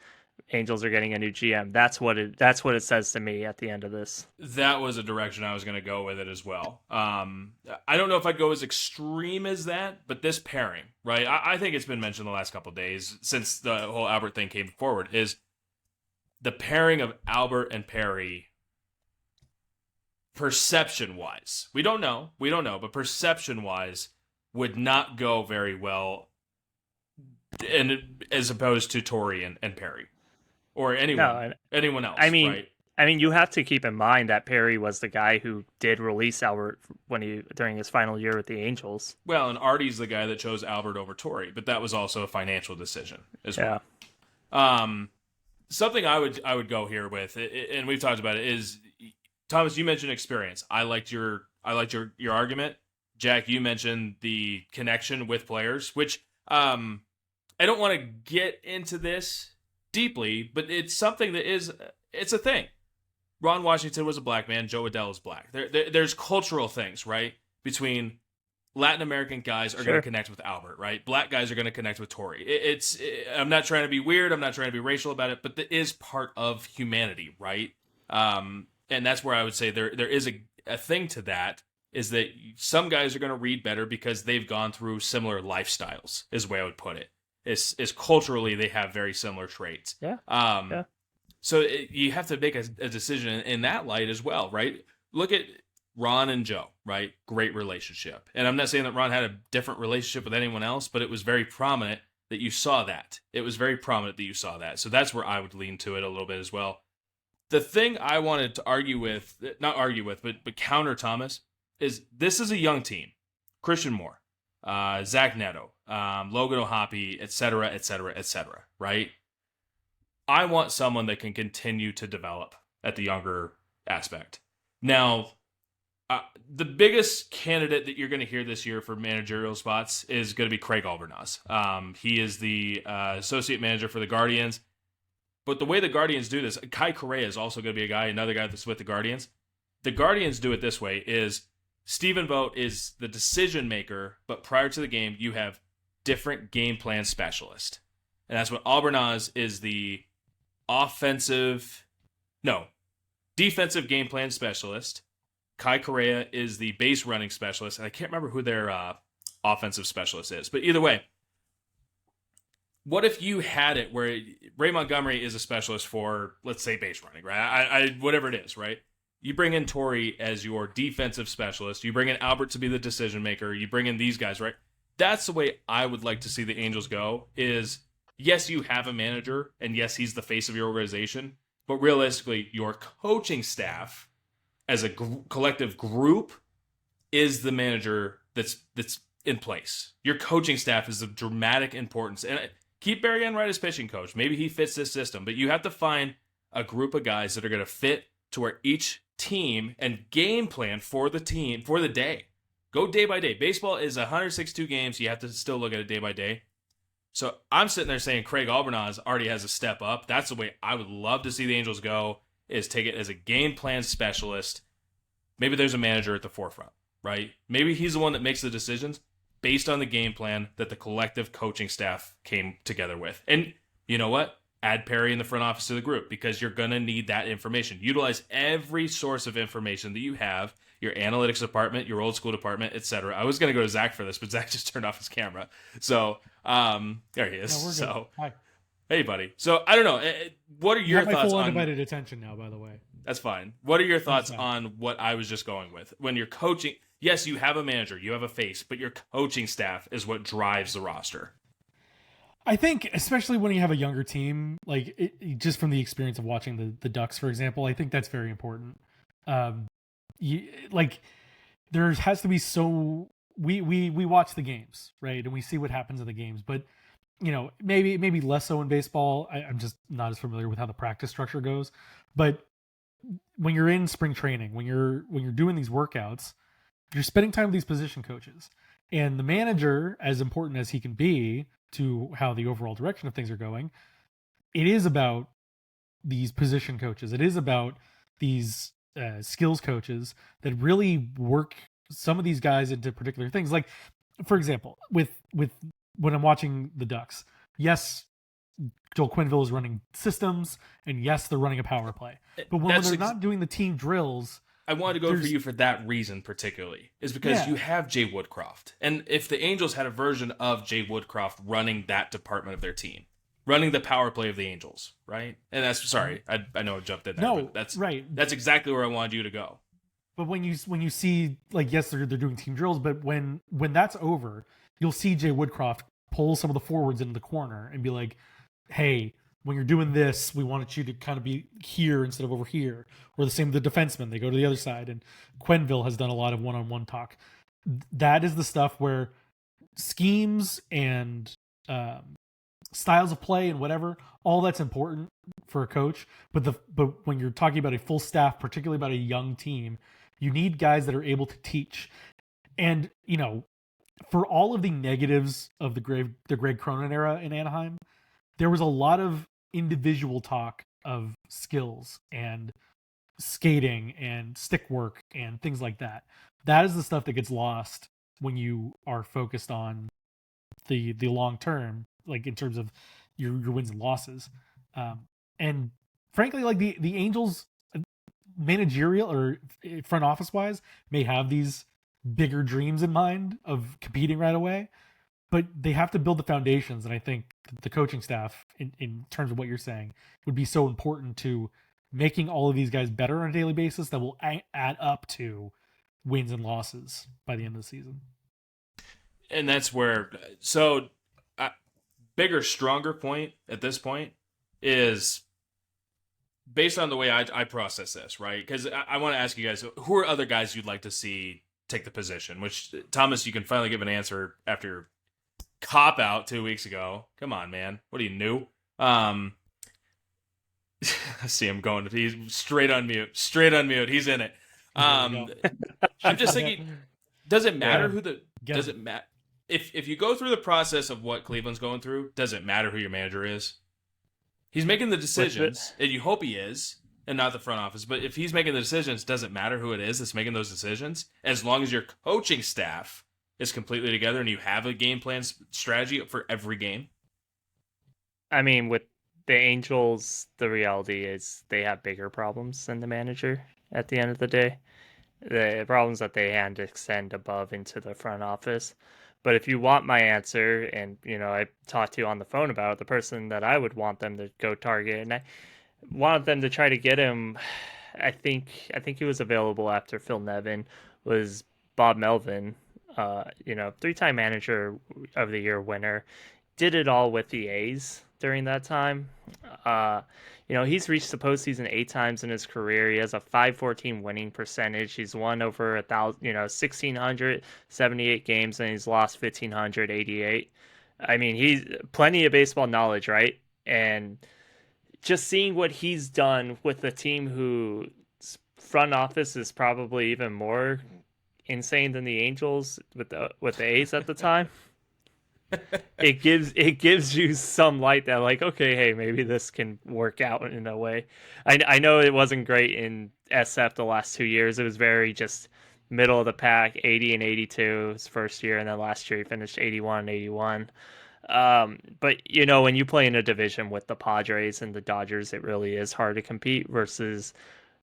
Angels are getting a new GM. That's what it says to me at the end of this. That was a direction I was going to go with it as well. I don't know if I'd go as extreme as that, but this pairing, right? I think it's been mentioned the last couple of days since the whole Albert thing came forward, is the pairing of Albert and Perry. Perception-wise, we don't know, but perception-wise would not go very well, and as opposed to Torii and Perry. Or anyone else. I mean, right? You have to keep in mind that Perry was the guy who did release Albert during his final year with the Angels. Well, and Artie's the guy that chose Albert over Torii, but that was also a financial decision as well. Something I would go here with, and we've talked about it, is Thomas. You mentioned experience. I liked your argument. Jack, you mentioned the connection with players, which I don't want to get into this deeply, but it's something that it's a thing. Ron Washington was a black man. Joe Adell is black. There's cultural things, right? Between Latin American guys are going to connect with Albert, right? Black guys are going to connect with Torii. I'm not trying to be weird. I'm not trying to be racial about it, but that is part of humanity, right? And that's where I would say there is a thing to that, is that some guys are going to read better because they've gone through similar lifestyles, is the way I would put it. Is culturally they have very similar traits. Yeah. So you have to make a decision in that light as well, right? Look at Ron and Joe, right? Great relationship. And I'm not saying that Ron had a different relationship with anyone else, but it was very prominent that you saw that. It was very prominent that you saw that. So that's where I would lean to it a little bit as well. The thing I wanted to but counter Thomas, is this is a young team. Christian Moore, Zach Neto, Logan O'Hoppe, et cetera, right? I want someone that can continue to develop at the younger aspect. Now, the biggest candidate that you're going to hear this year for managerial spots is going to be Craig Alvernaz. He is the associate manager for the Guardians. But the way the Guardians do this, Kai Correa is also going to be a guy, another guy that's with the Guardians. The Guardians do it this way: is Stephen Vogt is the decision maker, but prior to the game, you have different game plan specialist, and that's what Albernaz is the defensive game plan specialist. Kai Correa is the base running specialist, and I can't remember who their offensive specialist is. But either way, what if you had it where Ray Montgomery is a specialist for, let's say, base running, right? Whatever it is, right? You bring in Torii as your defensive specialist. You bring in Albert to be the decision maker. You bring in these guys, right? That's the way I would like to see the Angels go is, yes, you have a manager, and yes, he's the face of your organization, but realistically, your coaching staff as a collective group is the manager that's in place. Your coaching staff is of dramatic importance. And keep Barry Enright as pitching coach. Maybe he fits this system, but you have to find a group of guys that are going to fit to where each team and game plan for the team for the day. Go day by day. Baseball is 162 games. You have to still look at it day by day. So I'm sitting there saying Craig Albernaz already has a step up. That's the way I would love to see the Angels go, is take it as a game plan specialist. Maybe there's a manager at the forefront, right? Maybe he's the one that makes the decisions based on the game plan that the collective coaching staff came together with. And you know what? Add Perry in the front office to the group, because you're going to need that information. Utilize every source of information that you have, your analytics department, your old school department, etc. I was going to go to Zach for this, but Zach just turned off his camera. So there he is. No, we're good. So Hi. Hey, buddy. So I don't know. What are You your have my thoughts full on... undivided attention now, by the way. That's fine. What are your thoughts fine. on what I was just going with? When you're coaching, yes, you have a manager, you have a face, but your coaching staff is what drives the roster. I think, especially when you have a younger team, like just from the experience of watching the Ducks, for example, I think that's very important. There has to be we watch the games, right, and we see what happens in the games, but maybe less so in baseball. I'm just not as familiar with how the practice structure goes, but when you're in spring training, when you're doing these workouts, you're spending time with these position coaches, and the manager, as important as he can be to how the overall direction of things are going, it is about these position coaches. It is about these skills coaches that really work some of these guys into particular things. Like, for example, with when I'm watching the Ducks, yes, Joel Quenneville is running systems, and yes, they're running a power play. But when they're not doing the team drills, I wanted to go for you for that reason particularly, is because you have Jay Woodcroft. And if the Angels had a version of Jay Woodcroft running that department of their team, running the power play of the Angels, right? And that's, sorry, I know I jumped in there, but that's right. That's exactly where I wanted you to go. But when you see, like, yes, they're doing team drills, but when that's over, you'll see Jay Woodcroft pull some of the forwards into the corner and be like, hey, when you're doing this, we wanted you to kind of be here instead of over here. Or the same with the defensemen. They go to the other side. And Quenneville has done a lot of one-on-one talk. That is the stuff where schemes and styles of play and whatever, all that's important for a coach. But when you're talking about a full staff, particularly about a young team, you need guys that are able to teach. And, for all of the negatives of the Greg Cronin era in Anaheim, there was a lot of individual talk of skills and skating and stick work and things like that. That is the stuff that gets lost when you are focused on the long term, like in terms of your wins and losses. And frankly, like the Angels managerial or front office wise may have these bigger dreams in mind of competing right away, but they have to build the foundations. And I think the coaching staff, in terms of what you're saying, would be so important to making all of these guys better on a daily basis that will add up to wins and losses by the end of the season. And that's where, bigger, stronger point at this point is based on the way I process this, right? Because I want to ask you guys, who are other guys you'd like to see take the position? Which, Thomas, you can finally give an answer after your cop out 2 weeks ago. Come on, man. What are you, new? I see him going. He's straight on mute. He's in it. I'm just thinking, does it matter does it matter? If you go through the process of what Cleveland's going through, does it matter who your manager is? He's making the decisions, and you hope he is, and not the front office. But if he's making the decisions, doesn't matter who it is that's making those decisions. As long as your coaching staff is completely together and you have a game plan strategy for every game. I mean, with the Angels, the reality is they have bigger problems than the manager at the end of the day. The problems that they had to extend above into the front office. But if you want my answer, and I talked to you on the phone about it, the person that I would want them to go target, and I wanted them to try to get him. I think he was available after Phil Nevin, was Bob Melvin. 3-time manager of the year winner, did it all with the A's during that time. He's reached the postseason 8 times in his career. He has a .514 winning percentage. He's won over 1,678 games, and he's lost 1,588. I mean, he's plenty of baseball knowledge, right? And just seeing what he's done with a team whose front office is probably even more insane than the Angels with the A's at the time. It gives you some light that, like, okay, hey, maybe this can work out in a way. I know it wasn't great in SF the last 2 years. It was very just middle of the pack, 80 and 82 his first year, and then last year he finished 81 and 81. But when you play in a division with the Padres and the Dodgers, it really is hard to compete versus,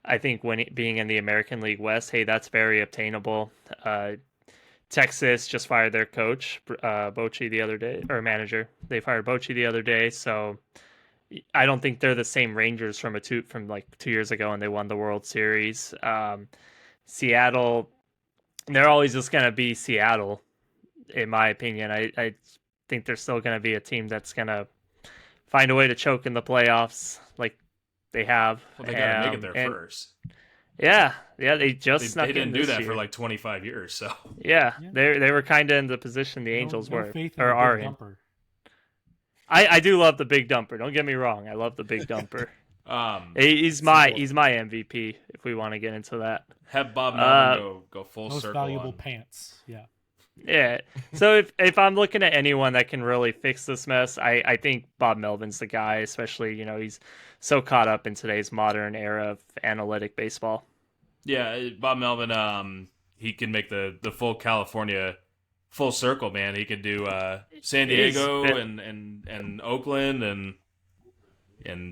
I think, being in the American League West, hey, that's very obtainable. Texas just fired their coach, Bochy, the other day, or manager. They fired Bochy the other day, so I don't think they're the same Rangers from 2 years ago, and they won the World Series. Seattle, they're always just going to be Seattle, in my opinion. I think they're still going to be a team that's going to find a way to choke in the playoffs, like they have. Well, they got to make it there first. Yeah, they snuck they didn't in do that year. for like 25 years, so yeah. They were kind of in the position the Angels were or are in. Dumper. I do love the big dumper. Don't get me wrong, I love the big dumper. He's my MVP if we want to get into that. Have Bob Melvin go full most circle. Most valuable pants, yeah. Yeah. So if I'm looking at anyone that can really fix this mess, I think Bob Melvin's the guy. Especially he's so caught up in today's modern era of analytic baseball. Yeah, Bob Melvin, he can make the full California full circle, man. He could do San Diego and Oakland and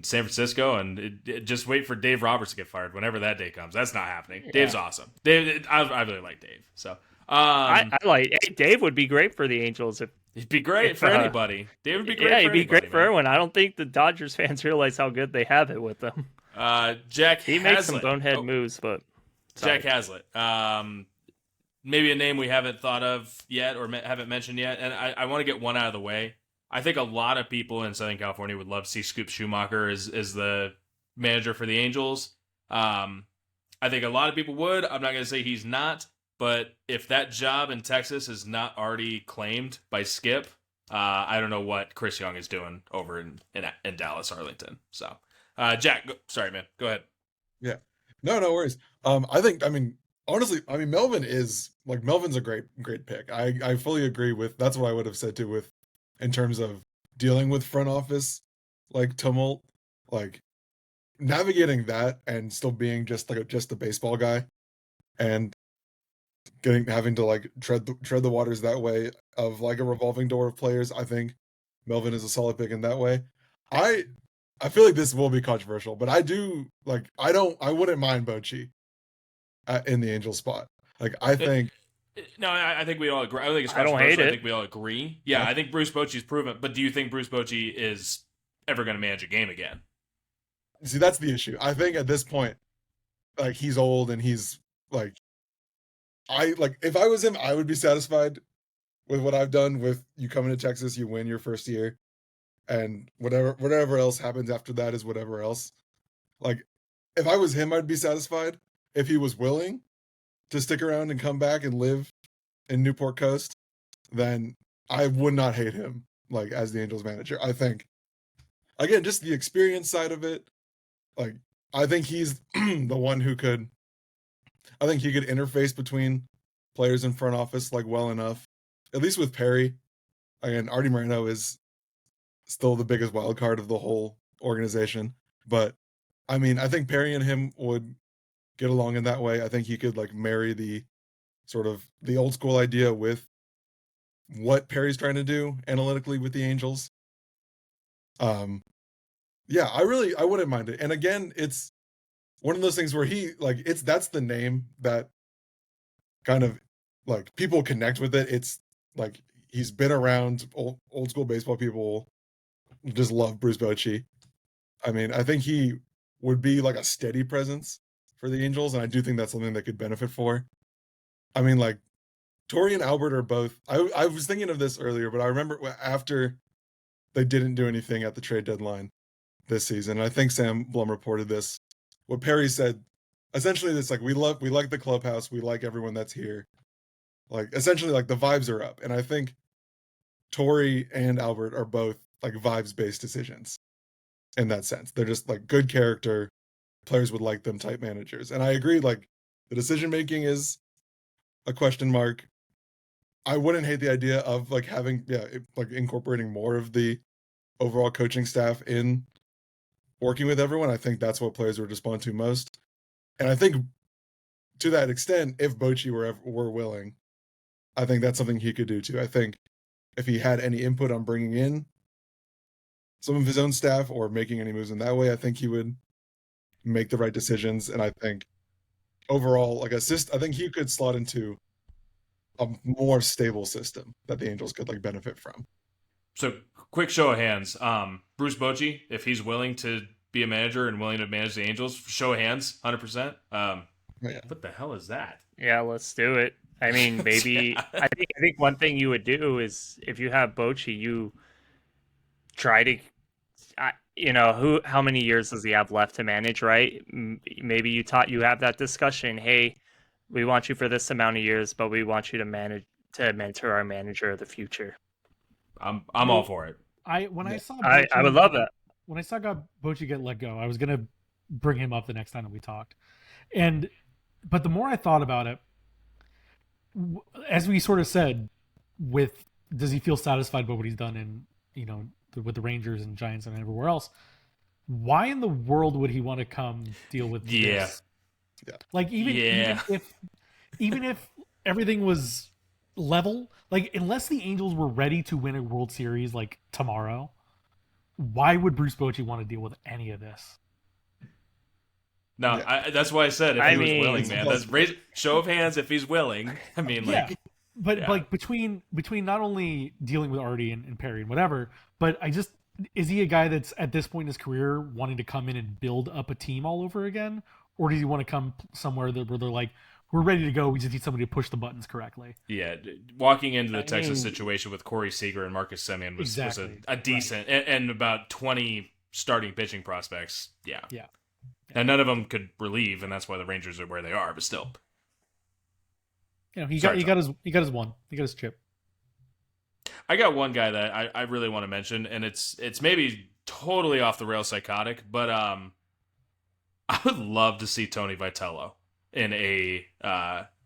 San Francisco, and just wait for Dave Roberts to get fired whenever that day comes. That's not happening. Yeah. Dave's awesome. I really like Dave. So I like Dave would be great for the Angels if. He'd be great for anybody. Dave would be great. Yeah, he'd be great for everyone. I don't think the Dodgers fans realize how good they have it with them. Jack he Haslett. Makes some bonehead moves, but Jack Haslett. Maybe a name we haven't thought of yet or haven't mentioned yet, and I want to get one out of the way. I think a lot of people in Southern California would love to see Scoop Schumacher as the manager for the Angels. I think a lot of people would. I'm not going to say he's not. But if that job in Texas is not already claimed by Skip, I don't know what Chris Young is doing over in Dallas, Arlington. So, Jack, sorry, man. Go ahead. Yeah. No worries. Honestly, Melvin's a great pick. I fully agree with, that's what I would have said too, with, in terms of dealing with front office, like tumult, like navigating that and still being just a baseball guy and having to like tread the waters that way of like a revolving door of players. I think Melvin is a solid pick in that way. I feel like this will be controversial, but I wouldn't mind Bochy in the Angel spot. Like I think I think we all agree. I don't think it's controversial. I don't hate it. I think we all agree. Yeah, I think Bruce Bochy's proven, but do you think Bruce Bochy is ever going to manage a game again? See, that's the issue. I think at this point, like he's old and he's like, if I was him, I would be satisfied with what I've done. With you coming to Texas, you win your first year, and whatever else happens after that is whatever else. Like, if I was him, I'd be satisfied. If he was willing to stick around and come back and live in Newport Coast, then I would not hate him like as the Angels manager. I think, again, just the experience side of it. Like, I think he's the one who could. I think he could interface between players in front office like well enough, at least with Perry. Again, Artie Moreno is still the biggest wild card of the whole organization. But I mean, I think Perry and him would get along in that way. I think he could like marry the sort of the old school idea with what Perry's trying to do analytically with the Angels. Yeah, I wouldn't mind it. And again, it's one of those things where he like that's the name that kind of like people connect with it. It's like he's been around. Old school baseball people just love Bruce Bochy. I mean, I think he would be like a steady presence for the Angels, and I do think that's something they could benefit for. I mean, like Torii and Albert are both. I was thinking of this earlier, but I remember after they didn't do anything at the trade deadline this season. I think Sam Blum reported this. What Perry said, essentially, it's like we like the clubhouse, we like everyone that's here. Like essentially, like the vibes are up, and I think Torii and Albert are both like vibes-based decisions in that sense. They're just like good character, players would like them type managers, and I agree. Like the decision making is a question mark. I wouldn't hate the idea of like having like incorporating more of the overall coaching staff in working with everyone. I think that's what players would respond to most. And I think to that extent, if Bochy were willing, I think that's something he could do too. I think if he had any input on bringing in some of his own staff or making any moves in that way, I think he would make the right decisions. And I think overall, like I think he could slot into a more stable system that the Angels could like benefit from. So, quick show of hands. Bruce Bochy, if he's willing to be a manager and willing to manage the Angels, show of hands, 100%. Yeah. What the hell is that? Yeah, let's do it. I mean, maybe I think one thing you would do is if you have Bochy, you try to, how many years does he have left to manage, right? Maybe you have that discussion. Hey, we want you for this amount of years, but we want you to mentor our manager of the future. I'm all for it. I would love that. When I saw Bochy get let go, I was gonna bring him up the next time that we talked, but the more I thought about it, as we sort of said, does he feel satisfied by what he's done in with the Rangers and Giants and everywhere else? Why in the world would he want to come deal with this? Yeah. Like even if everything was level, like unless the Angels were ready to win a World Series like tomorrow, why would Bruce Bochy want to deal with any of this? No, that's why I said if he was willing, man. That's show of hands if he's willing. I mean, like, but like between not only dealing with Artie and Perry and whatever, but is he a guy that's at this point in his career wanting to come in and build up a team all over again, or does he want to come somewhere where they're like, we're ready to go, we just need somebody to push the buttons correctly? Yeah, walking into the Texas situation with Corey Seager and Marcus Semien was a decent and about 20 starting pitching prospects. Yeah. Now none of them could relieve, and that's why the Rangers are where they are. But still, he got his one. He got his chip. I got one guy that I really want to mention, and it's maybe totally off the rails psychotic, but I would love to see Tony Vitello in a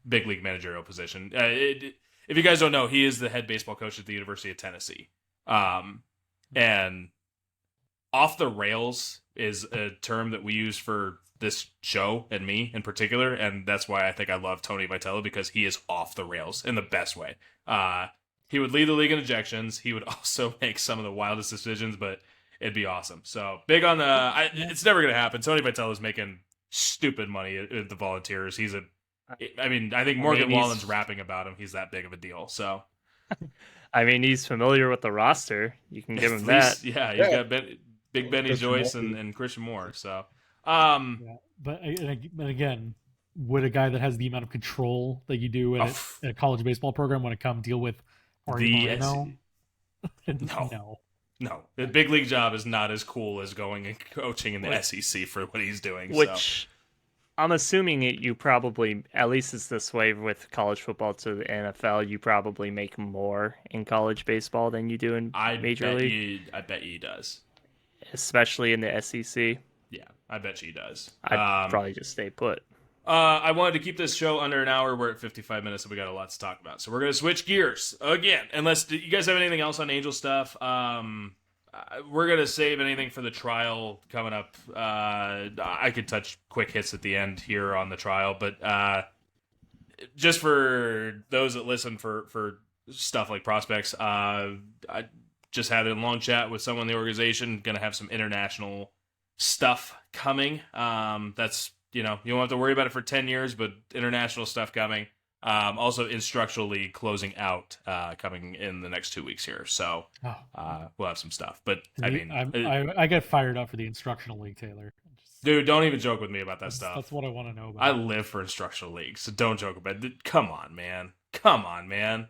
big league managerial position. If you guys don't know, he is the head baseball coach at the University of Tennessee. And off the rails is a term that we use for this show and me in particular, and that's why I think I love Tony Vitello, because he is off the rails in the best way. He would lead the league in ejections. He would also make some of the wildest decisions, but it'd be awesome. So big on the. It's never going to happen. Tony Vitello is making stupid money at the Volunteers. I think Morgan Wallen's rapping about him. He's that big of a deal. So, I mean, he's familiar with the roster. You can give him that. Yeah, you got Big Benny Joyce and Christian Moore. So, but again, would a guy that has the amount of control that you do in a college baseball program want to come deal with Artie Moreno? No. The big league job is not as cool as going and coaching in the SEC for what he's doing. Which I'm assuming you probably, at least it's this way with college football to the NFL, you probably make more in college baseball than you do in Major League. I bet he does. Especially in the SEC. Yeah, I bet she does. I'd probably just stay put. I wanted to keep this show under an hour. We're at 55 minutes, and we got a lot to talk about. So we're going to switch gears again. Unless you guys have anything else on Angel stuff. we're gonna save anything for the trial coming up. I could touch quick hits at the end here on the trial, but just for those that listen for stuff like prospects, I just had a long chat with someone in the organization. Gonna have some international stuff coming. That's you won't have to worry about it for 10 years, but international stuff coming. Also instructionally closing out coming in the next 2 weeks here. So we'll have some stuff. But I get fired up for the instructional league, Taylor. Dude, don't even joke with me about that stuff. That's what I want to know about. I live for instructional leagues, so don't joke about it. Come on, man. Come on, man.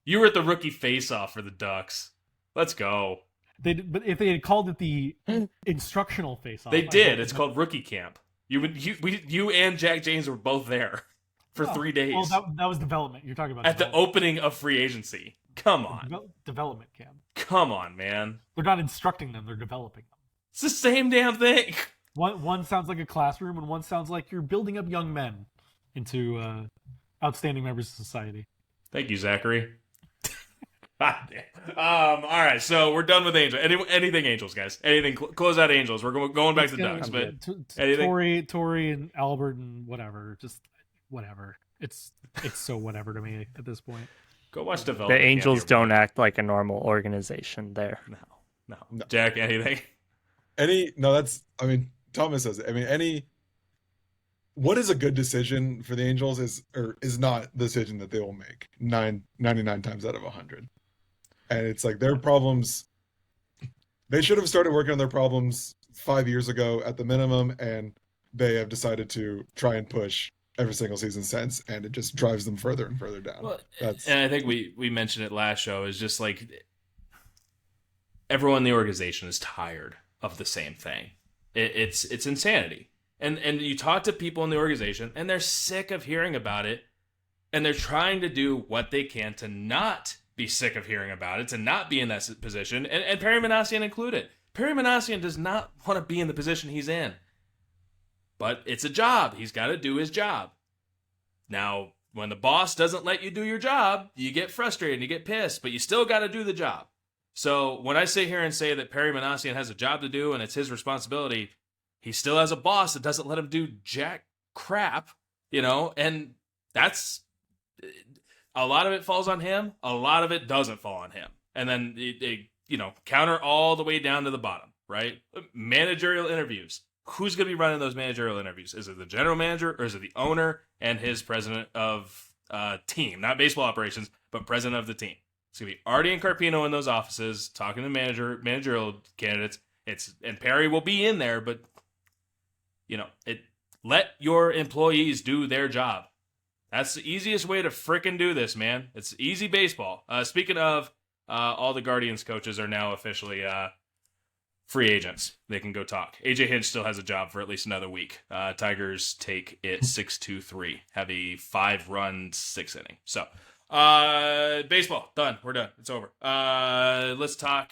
You were at the rookie face-off for the Ducks. Let's go. But if they had called it the instructional face-off, they did. It's called rookie camp. You and Jack James were both there for 3 days. Well, that was development. You're talking about at the opening of free agency. Come on. Development camp. Come on, man. They're not instructing them; they're developing them. It's the same damn thing. One sounds like a classroom, and one sounds like you're building up young men into outstanding members of society. Thank you, Zachary. All right, so we're done with Angels. Anything Angels, guys? Anything? Close out Angels. We're going back to Ducks, but anything? Torii and Albert and whatever, just whatever. It's so whatever to me at this point. Go watch development. The Angels don't act like a normal organization there. No. Jack, anything? Thomas says it. What is a good decision for the Angels is not the decision that they will make 99 times out of 100. And it's like their problems, they should have started working on their problems 5 years ago at the minimum, and they have decided to try and push every single season since, and it just drives them further and further down. Well, and I think we mentioned it last show, is just like everyone in the organization is tired of the same thing. It's insanity. And you talk to people in the organization, and they're sick of hearing about it, and they're trying to do what they can to not be sick of hearing about it, to not be in that position, and Perry Manassian included. Perry Manassian does not want to be in the position he's in. But it's a job. He's got to do his job. Now, when the boss doesn't let you do your job, you get frustrated and you get pissed, but you still got to do the job. So when I sit here and say that Perry Manassian has a job to do and it's his responsibility, he still has a boss that doesn't let him do jack crap, and that's a lot of it falls on him. A lot of it doesn't fall on him. And then, counter all the way down to the bottom, right? Managerial interviews. Who's going to be running those managerial interviews? Is it the general manager or is it the owner and his president of team? Not baseball operations, but president of the team. It's going to be Artie and Carpino in those offices talking to managerial candidates. And Perry will be in there, but let your employees do their job. That's the easiest way to frickin' do this, man. It's easy baseball. Speaking of, all the Guardians coaches are now officially free agents. They can go talk. AJ Hinch still has a job for at least another week. Tigers take it 6-2-3. Have a 5-run 6th inning. So, baseball done. We're done. It's over. Let's talk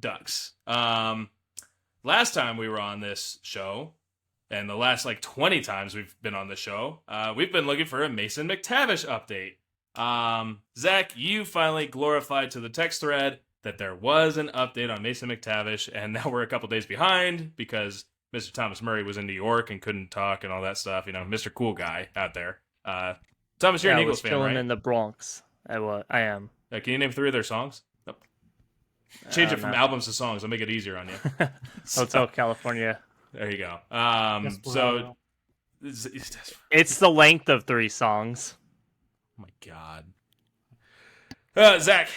Ducks. Last time we were on this show, and the last 20 times we've been on the show, we've been looking for a Mason McTavish update. Zach, you finally glorified to the text thread that there was an update on Mason McTavish, and now we're a couple days behind because Mr. Thomas Murray was in New York and couldn't talk and all that stuff. Mr. Cool Guy out there. Thomas, you're an Eagles fan, right? I was chilling in the Bronx. I am. Can you name 3 of their songs? Nope. Change it from albums to songs. I'll make it easier on you. Hotel California. There you go. So it's the length of 3 songs. Oh my God. Zach,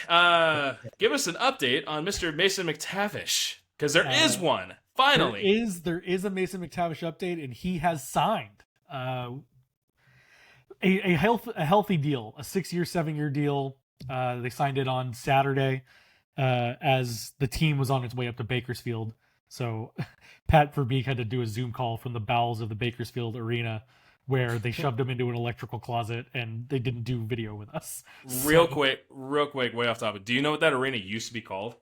give us an update on Mr. Mason McTavish, because there is one. Finally, there is a Mason McTavish update, and he has signed a healthy deal, a 6-year, 7-year deal. They signed it on Saturday as the team was on its way up to Bakersfield. So Pat Verbeek had to do a Zoom call from the bowels of the Bakersfield arena, where they shoved him into an electrical closet and they didn't do video with us. Real quick, way off topic. Do you know what that arena used to be called?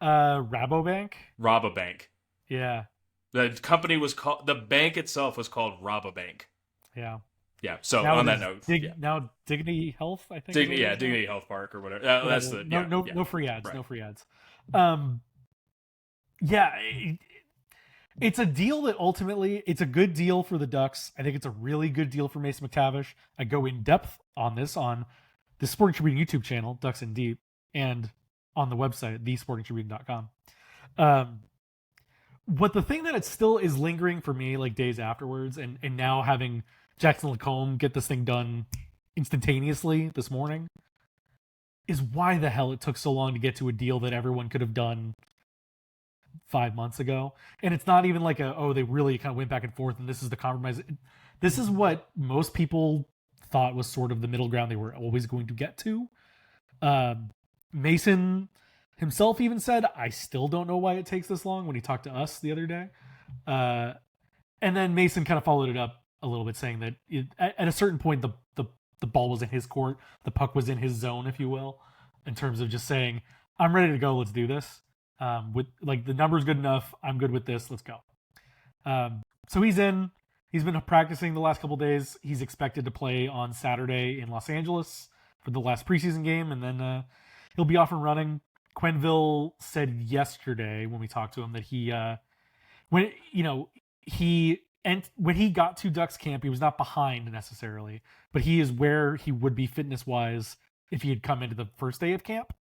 Rabobank? Rabobank. Yeah. The company was called, the bank itself was called Rabobank. Yeah. Yeah. So now on that note, now Dignity Health, I think. Dignity Health Park or whatever. That's the no free ads. Right. No free ads. Yeah, it's a deal that ultimately it's a good deal for the Ducks. I think it's a really good deal for Mason McTavish. I go in depth on this on the Sporting Tribune YouTube channel, Ducks in Deep, and on the website, thesportingtribune.com. But the thing that it still is lingering for me, like days afterwards, and now having Jackson LaCombe get this thing done instantaneously this morning, is why the hell it took so long to get to a deal that everyone could have done 5 months ago. And it's not even like they really kind of went back and forth and this is the compromise. This is what most people thought was sort of the middle ground they were always going to get to. Mason himself even said, I still don't know why it takes this long, when he talked to us the other day. And then Mason kind of followed it up a little bit, saying that at a certain point, the ball was in his court. The puck was in his zone, if you will, in terms of just saying, I'm ready to go. Let's do this. With like the number's good enough. I'm good with this. Let's go. So he's in. He's been practicing the last couple days. He's expected to play on Saturday in Los Angeles for the last preseason game, and then he'll be off and running. Quenneville said yesterday when we talked to him that when he got to Ducks camp, he was not behind necessarily, but he is where he would be fitness wise if he had come into the first day of camp,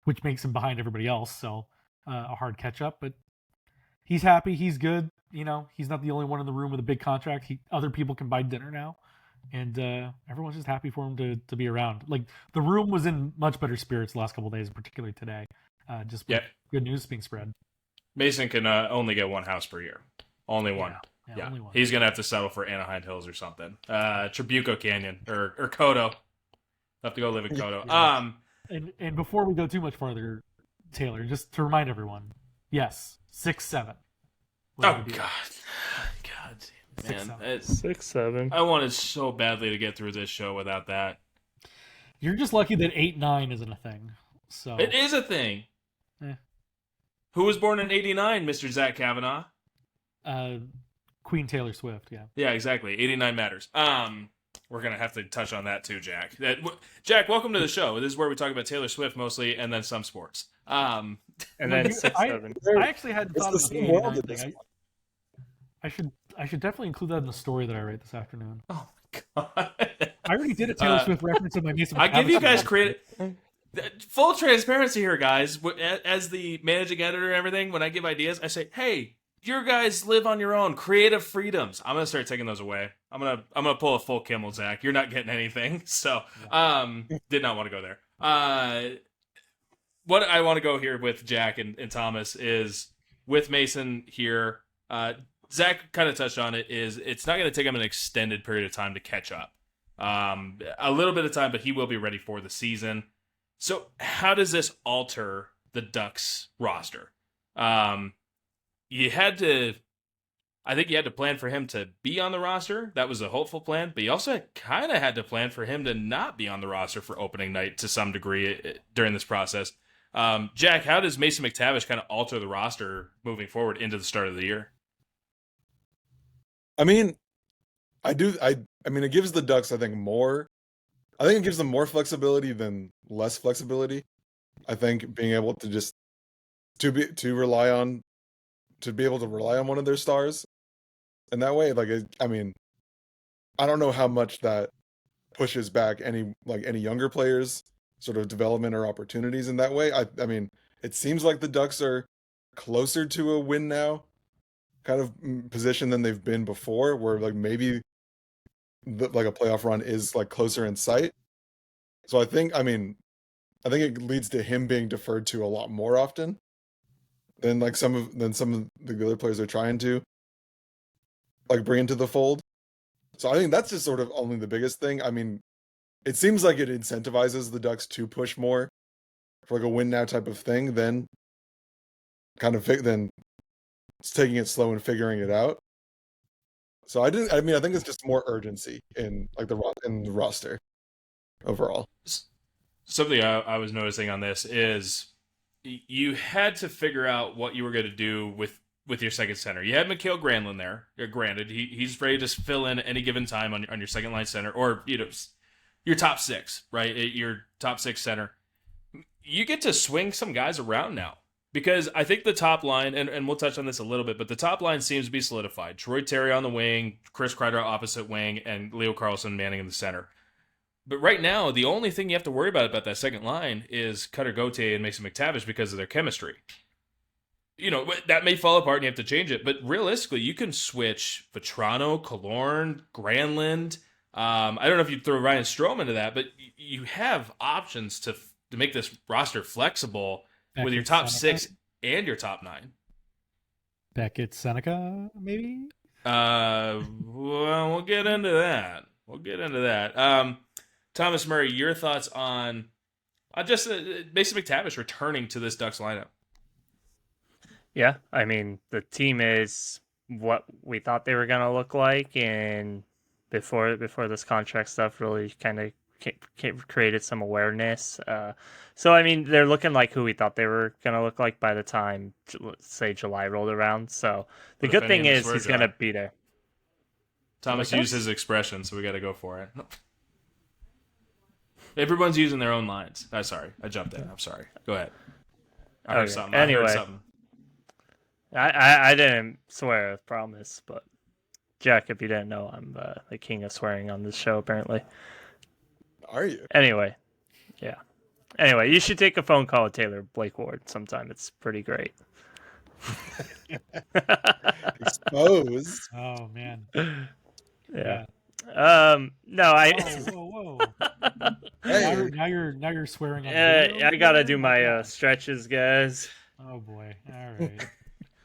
which makes him behind everybody else. So a hard catch up, but he's happy. He's good. He's not the only one in the room with a big contract. Other people can buy dinner now, and everyone's just happy for him to be around. Like the room was in much better spirits the last couple of days, particularly today. Just good news being spread. Mason can only get one house per year. Only one. Yeah. Only one. He's going to have to settle for Anaheim Hills or something. Trabuco Canyon or Coto. Have to go live in Coto. Yeah. And before we go too much farther, Taylor, just to remind everyone, yes, 6'7". Oh, God. Man. 6'7". I wanted so badly to get through this show without that. You're just lucky that 8'9" isn't a thing. So it is a thing. Who was born in 89, Mr. Zach Kavanaugh? Queen Taylor Swift, yeah. Yeah, exactly. 89 matters. We're going to have to touch on that too, Jack. Jack, welcome to the show. This is where we talk about Taylor Swift mostly and then some sports. And then 6'7". I actually hadn't thought about the 89 thing. I should definitely include that in the story that I write this afternoon. Oh, my God. I already did a Taylor Swift reference in my Mason. I give you guys credit. Full transparency here, guys. As the managing editor and everything, when I give ideas, I say, hey, you guys live on your own. Creative freedoms. I'm gonna start taking those away. I'm gonna pull a full Kimmel, Zach. You're not getting anything. So, did not want to go there. What I want to go here with Jack and Thomas is with Mason here. Zach kind of touched on it. It's not going to take him an extended period of time to catch up. A little bit of time, but he will be ready for the season. So how does this alter the Ducks roster? I think you had to plan for him to be on the roster. That was a hopeful plan, but you also kind of had to plan for him to not be on the roster for opening night to some degree during this process. Jack, how does Mason McTavish kind of alter the roster moving forward into the start of the year? I mean, it gives the Ducks, I think it gives them more flexibility than less flexibility. I think being able to just to be able to rely on one of their stars in that way, I don't know how much that pushes back any younger players' sort of development or opportunities in that way. I mean, it seems like the Ducks are closer to a win now kind of position than they've been before, where maybe a playoff run is closer in sight. So I think it leads to him being deferred to a lot more often than some of the other players are trying to bring into the fold. So I think that's just sort of only the biggest thing. I mean, it seems like it incentivizes the Ducks to push more for a win now type of thing than taking it slow and figuring it out. So I think it's just more urgency in the roster overall. Something I was noticing on this is you had to figure out what you were going to do with your second center. You had Mikael Granlund there. Granted, he's ready to fill in at any given time on your second line center, or your top six, right? Your top six center. You get to swing some guys around now. Because I think the top line, and we'll touch on this a little bit, but the top line seems to be solidified. Troy Terry on the wing, Chris Kreider opposite wing, and Leo Carlsson manning in the center. But right now, the only thing you have to worry about that second line is Cutter Gauthier and Mason McTavish because of their chemistry. That may fall apart and you have to change it, but realistically, you can switch Vetrano, Killorn, Granlund. I don't know if you'd throw Ryan Strome into that, but you have options to make this roster flexible with your top Seneca? 6 and your top 9. Beckett, Seneca, maybe. Well, we'll get into that. Thomas Murray, your thoughts on just Mason McTavish returning to this Ducks lineup? Yeah, I mean, the team is what we thought they were going to look like, and before this contract stuff really kind of created some awareness. So, I mean, they're looking like who we thought they were going to look like by the time, let's say, July rolled around. So the good thing is he's going to be there. Thomas used his expression, so we got to go for it. Everyone's using their own lines. Sorry, I jumped in. I'm sorry. Go ahead. I heard something. Anyway, I didn't swear, I promise. But Jack, if you didn't know, I'm the king of swearing on this show, apparently. Are you? Anyway, yeah. Anyway, you should take a phone call with Taylor Blake Ward sometime. It's pretty great. Exposed. Oh man. Yeah. No, I. Whoa. Hey. Now you're swearing on I gotta do my stretches, guys. Oh boy. All right.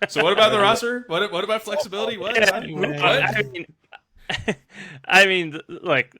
So what about the roster? What about flexibility? What? I mean, like,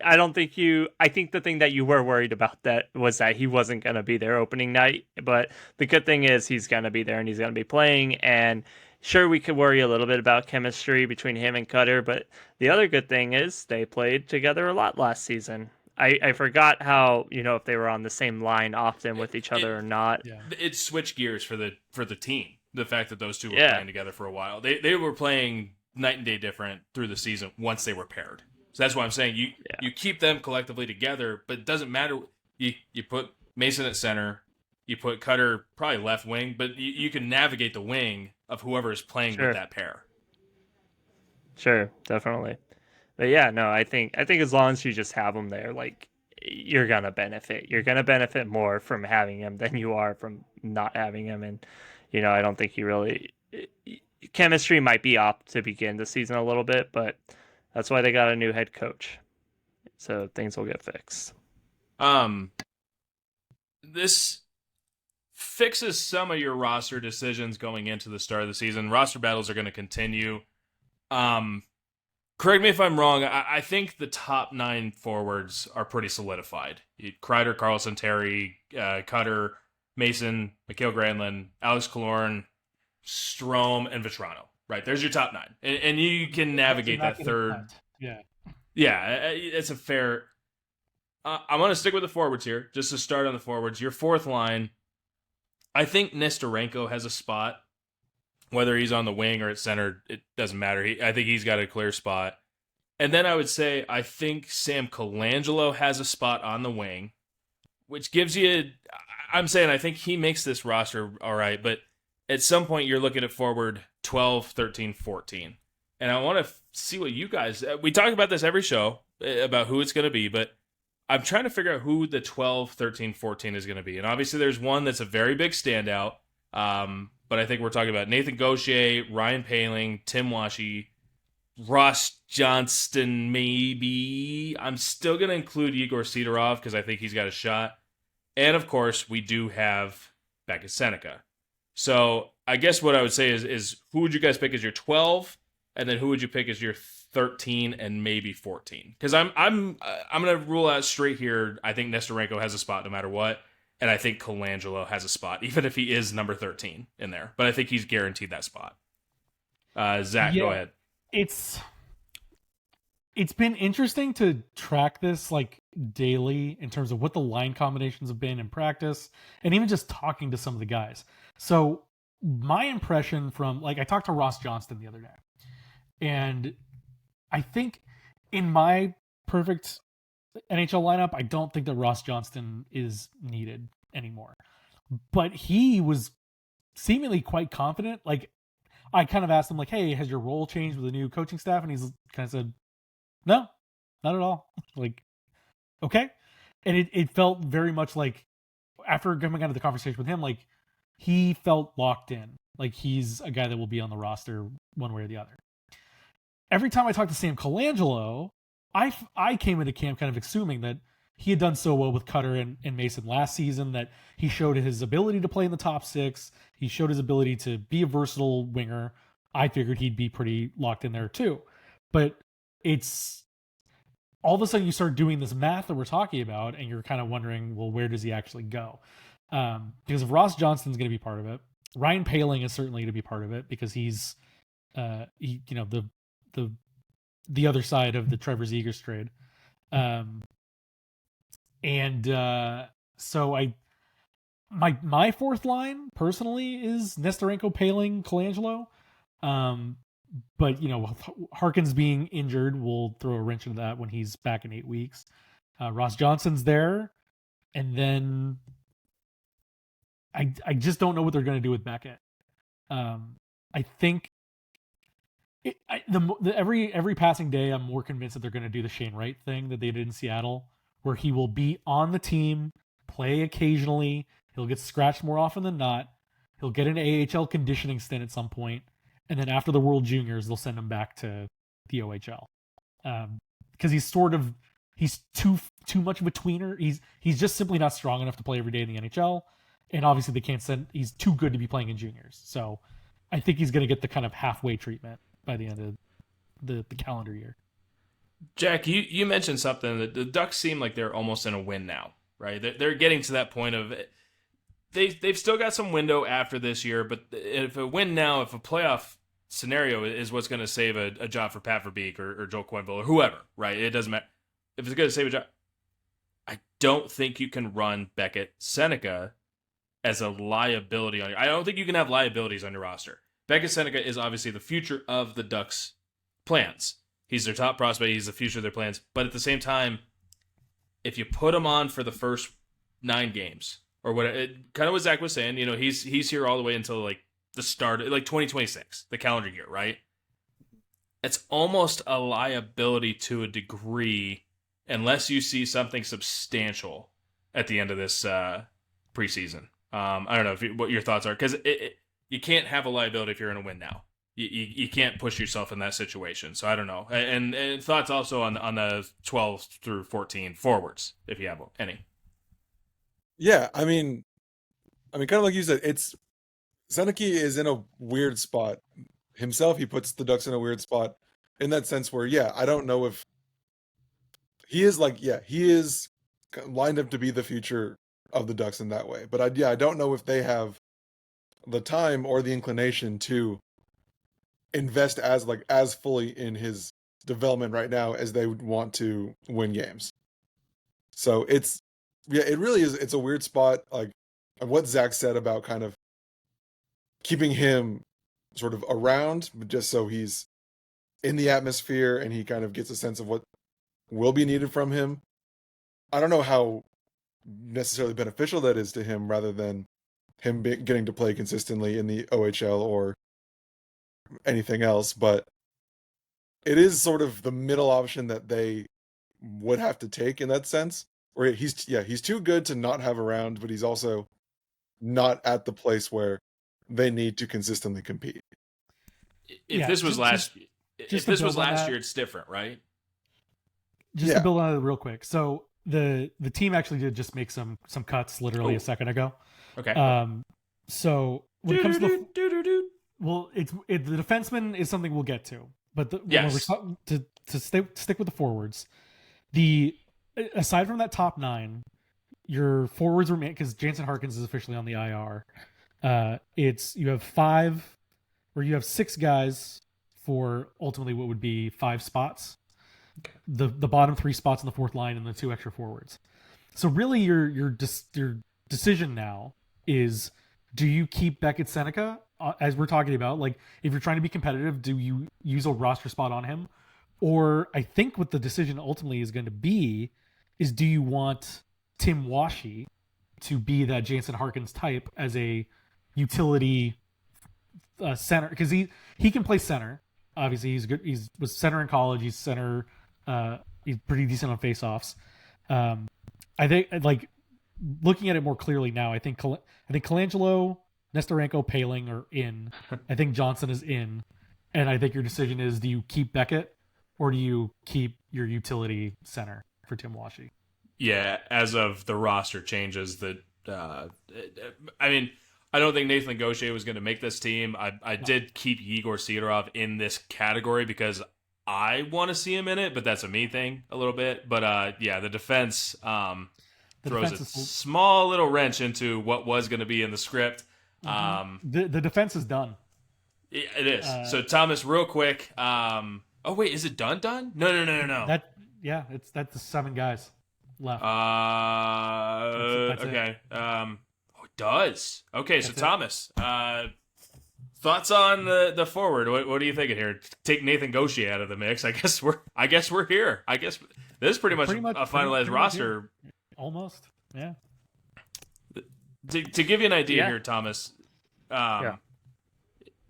I don't think I think the thing that you were worried about that was that he wasn't going to be there opening night. But the good thing is he's going to be there and he's going to be playing. And sure, we could worry a little bit about chemistry between him and Cutter. But the other good thing is they played together a lot last season. I forgot how, if they were on the same line often with each other or not. Yeah. It switched gears for the team. The fact that those two were playing together for a while. They were playing night and day different through the season once they were paired. So that's why I'm saying you keep them collectively together, but it doesn't matter. You put Mason at center, you put Cutter probably left wing, but you can navigate the wing of whoever is playing with that pair. Sure, definitely. But yeah, no, I think as long as you just have them there, like, you're gonna benefit. You're gonna benefit more from having him than you are from not having him. And I don't think chemistry might be off to begin the season a little bit, but that's why they got a new head coach. So things will get fixed. This fixes some of your roster decisions going into the start of the season. Roster battles are going to continue. Correct me if I'm wrong. I think the top 9 forwards are pretty solidified. Kreider, Carlsson, Terry, Cutter, Mason, Mikael Granlund, Alex Killorn, Strome, and Vetrano. Right, there's your top 9. And you can navigate that third. Yeah, it's a fair... I'm going to stick with the forwards here, just to start on the forwards. Your fourth line, I think Nestorenko has a spot. Whether he's on the wing or at center, it doesn't matter. I think he's got a clear spot. And then I would say I think Sam Colangelo has a spot on the wing, which gives you... I'm saying I think he makes this roster all right, but at some point you're looking at forward 12, 13, 14. And I want to see what you guys... We talk about this every show, about who it's going to be, but I'm trying to figure out who the 12, 13, 14 is going to be. And obviously there's one that's a very big standout, but I think we're talking about Nathan Gaucher, Ryan Poehling, Tim Washy, Ross Johnston maybe. I'm still going to include Igor Sidorov because I think he's got a shot. And, of course, we do have Beckett Seneca. So I guess what I would say is who would you guys pick as your 12, and then who would you pick as your 13 and maybe 14? Because I'm going to rule out straight here. I think Nestorenko has a spot no matter what, and I think Colangelo has a spot, even if he is number 13 in there. But I think he's guaranteed that spot. Zach, go ahead. It's been interesting to track this like daily in terms of what the line combinations have been in practice and even just talking to some of the guys. So my impression from, I talked to Ross Johnston the other day, and I think in my perfect NHL lineup, I don't think that Ross Johnston is needed anymore. But he was seemingly quite confident. Like, I kind of asked him, like, hey, has your role changed with the new coaching staff? And he's kind of said, no, not at all. Like, okay. And it felt very much like, after coming out of the conversation with him, like, he felt locked in. Like, he's a guy that will be on the roster one way or the other. Every time I talked to Sam Colangelo, I came into camp kind of assuming that he had done so well with Cutter and Mason last season that he showed his ability to play in the top six. He showed his ability to be a versatile winger. I figured he'd be pretty locked in there too. But it's all of a sudden you start doing this math that we're talking about, and you're kind of wondering, well, where does he actually go? Because if Ross Johnston's going to be part of it, Ryan Poehling is certainly going to be part of it because he's, the other side of the Trevor Zegers trade. So my fourth line personally is Nestorenko, Poehling, Colangelo. But Harkins being injured will throw a wrench into that when he's back in 8 weeks. Ross Johnston's there, and then I just don't know what they're going to do with Beckett. I think every passing day, I'm more convinced that they're going to do the Shane Wright thing that they did in Seattle, where he will be on the team, play occasionally. He'll get scratched more often than not. He'll get an AHL conditioning stint at some point, and then after the World Juniors, they'll send him back to the OHL because he's too much of a tweener. He's just simply not strong enough to play every day in the NHL, and obviously they can't send. He's too good to be playing in juniors. So I think he's going to get the kind of halfway treatment by the end of the calendar year. Jack, you mentioned something that the Ducks seem like they're almost in a win now, right? They're getting to that point of they've still got some window after this year, but if a win now, if a playoff scenario is what's going to save a job for Pat Verbeek or Joel Quenneville or whoever, right? It doesn't matter. If it's going to save a job, I don't think you can run Beckett Seneca as a liability on your. I don't think you can have liabilities on your roster. Beckett Seneca is obviously the future of the Ducks' plans. He's their top prospect. He's the future of their plans. But at the same time, if you put him on for the first 9 games or what, kind of what Zach was saying, he's here all the way until like the start, like 2026, the calendar year, right? It's almost a liability to a degree, unless you see something substantial at the end of this preseason. I don't know what your thoughts are, because you can't have a liability if you're in a win now. You can't push yourself in that situation. So I don't know. And thoughts also on the 12 through 14 forwards, if you have any. Yeah, I mean, kind of like you said, Seneca is in a weird spot himself. He puts the Ducks in a weird spot in that sense where, I don't know if he is he is lined up to be the future of the Ducks in that way. But I don't know if they have the time or the inclination to invest as fully in his development right now as they would want to win games. So it really is. It's a weird spot. Like what Zach said about kind of keeping him sort of around, but just so he's in the atmosphere and he kind of gets a sense of what will be needed from him. I don't know how necessarily beneficial that is to him, rather than him getting to play consistently in the OHL or anything else, but it is sort of the middle option that they would have to take in that sense, where he's too good to not have around, but he's also not at the place where they need to consistently compete. If this was last year, it's different, right? Just to build on it real quick. So the team actually did just make some cuts literally a second ago. Okay. So when it comes to the defenseman is something we'll get to, but to stick with the forwards, aside from that top 9, your forwards remain, because Jansen Harkins is officially on the IR. You have 6 guys for ultimately what would be 5 spots. Okay. The bottom 3 spots in the fourth line and the 2 extra forwards. So really, your decision now is: do you keep Beckett Seneca, as we're talking about? Like, if you're trying to be competitive, do you use a roster spot on him? Or I think what the decision ultimately is going to be is, do you want Tim Washi to be that Jansen Harkins type as a utility center, because he can play center. Obviously, he's good. He's was center in college. He's center. He's pretty decent on faceoffs. I think, like, looking at it more clearly now, I think Colangelo, Nestorenko, Paling are in. I think Johnson is in, and I think your decision is: do you keep Beckett or do you keep your utility center for Tim Washy? Yeah, as of the roster changes, that I mean, I don't think Nathan Gauthier was going to make this team. I did keep Yegor Sidorov in this category because I want to see him in it, but that's a me thing a little bit. But yeah, the defense throws a small little wrench into what was going to be in the script. The defense is done. It is. So Thomas, real quick. Oh wait, is it done? No. That's the 7 guys left. That's okay. It does. Okay, That's so it. Thomas, thoughts on the forward? What are you thinking here? Take Nathan Gauthier out of the mix. I guess we're here. I guess this is pretty much a finalized roster. Almost. Yeah. To give you an idea here, Thomas.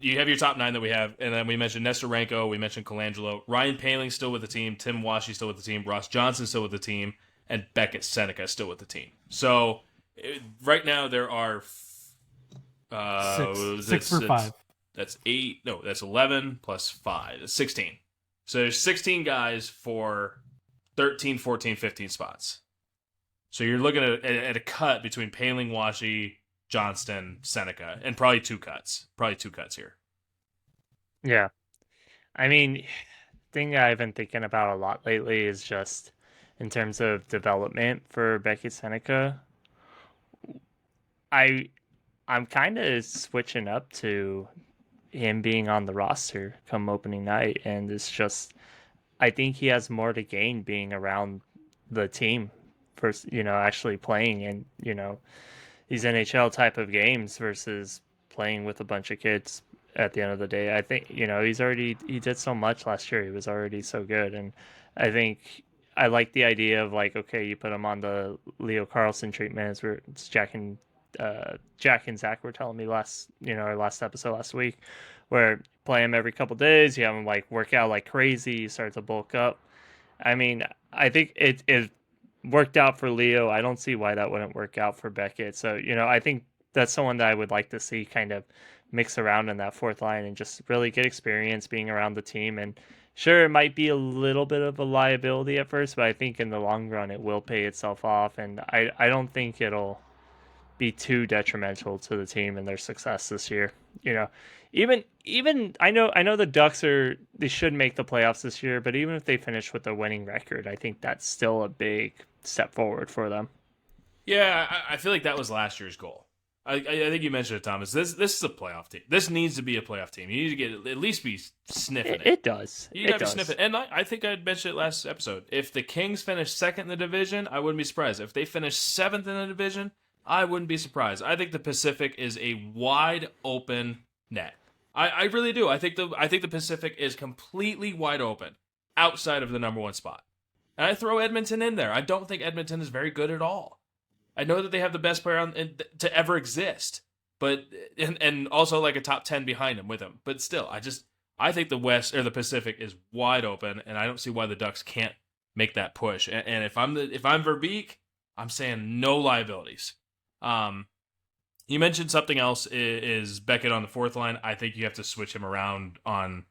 You have your top 9 that we have, and then we mentioned Nestorenko, we mentioned Colangelo, Ryan Paling still with the team, Tim Washy still with the team, Ross Johnson still with the team, and Beckett Seneca still with the team. So right now there are 6 for 5. That's 8. No, that's 11 plus 5. That's 16. So there's 16 guys for 13, 14, 15 spots. So you're looking at a cut between Paling, Washy, Johnston, Seneca, and probably 2 cuts. Probably 2 cuts here. Yeah. I mean, thing I've been thinking about a lot lately is just in terms of development for Becky Seneca. I'm kind of switching up to him being on the roster come opening night, and it's just I think he has more to gain being around the team first, actually playing in, these NHL type of games versus playing with a bunch of kids at the end of the day. I think, he did so much last year. He was already so good. And I think I like the idea of, like, okay, you put him on the Leo Carlson treatment, as it's Jack and Zach were telling me last episode last week, where you play him every couple days, you have him like work out like crazy, you start to bulk up. I mean, I think it worked out for Leo. I don't see why that wouldn't work out for Beckett. So, I think that's someone that I would like to see kind of mix around in that 4th line and just really get experience being around the team. And sure, it might be a little bit of a liability at first, but I think in the long run it will pay itself off. And I don't think it'll be too detrimental to the team and their success this year. Even I know the Ducks they should make the playoffs this year, but even if they finish with a winning record, I think that's still a big step forward for them. Yeah, I feel like that was last year's goal. I think you mentioned it, Thomas. This is a playoff team. This needs to be a playoff team. You need to get at least be sniffing it. It does. You got to be sniffing. And I think I mentioned it last episode. If the Kings finish 2nd in the division, I wouldn't be surprised. If they finish 7th in the division, I wouldn't be surprised. I think the Pacific is a wide open net. I really do. I think the Pacific is completely wide open outside of the number 1 spot. And I throw Edmonton in there. I don't think Edmonton is very good at all. I know that they have the best player to ever exist, but and also like a top 10 behind him with him. But still, I think the West or the Pacific is wide open, and I don't see why the Ducks can't make that push. And if I'm Verbeek, I'm saying no liabilities. You mentioned something else is Beckett on the 4th line. I think you have to switch him around on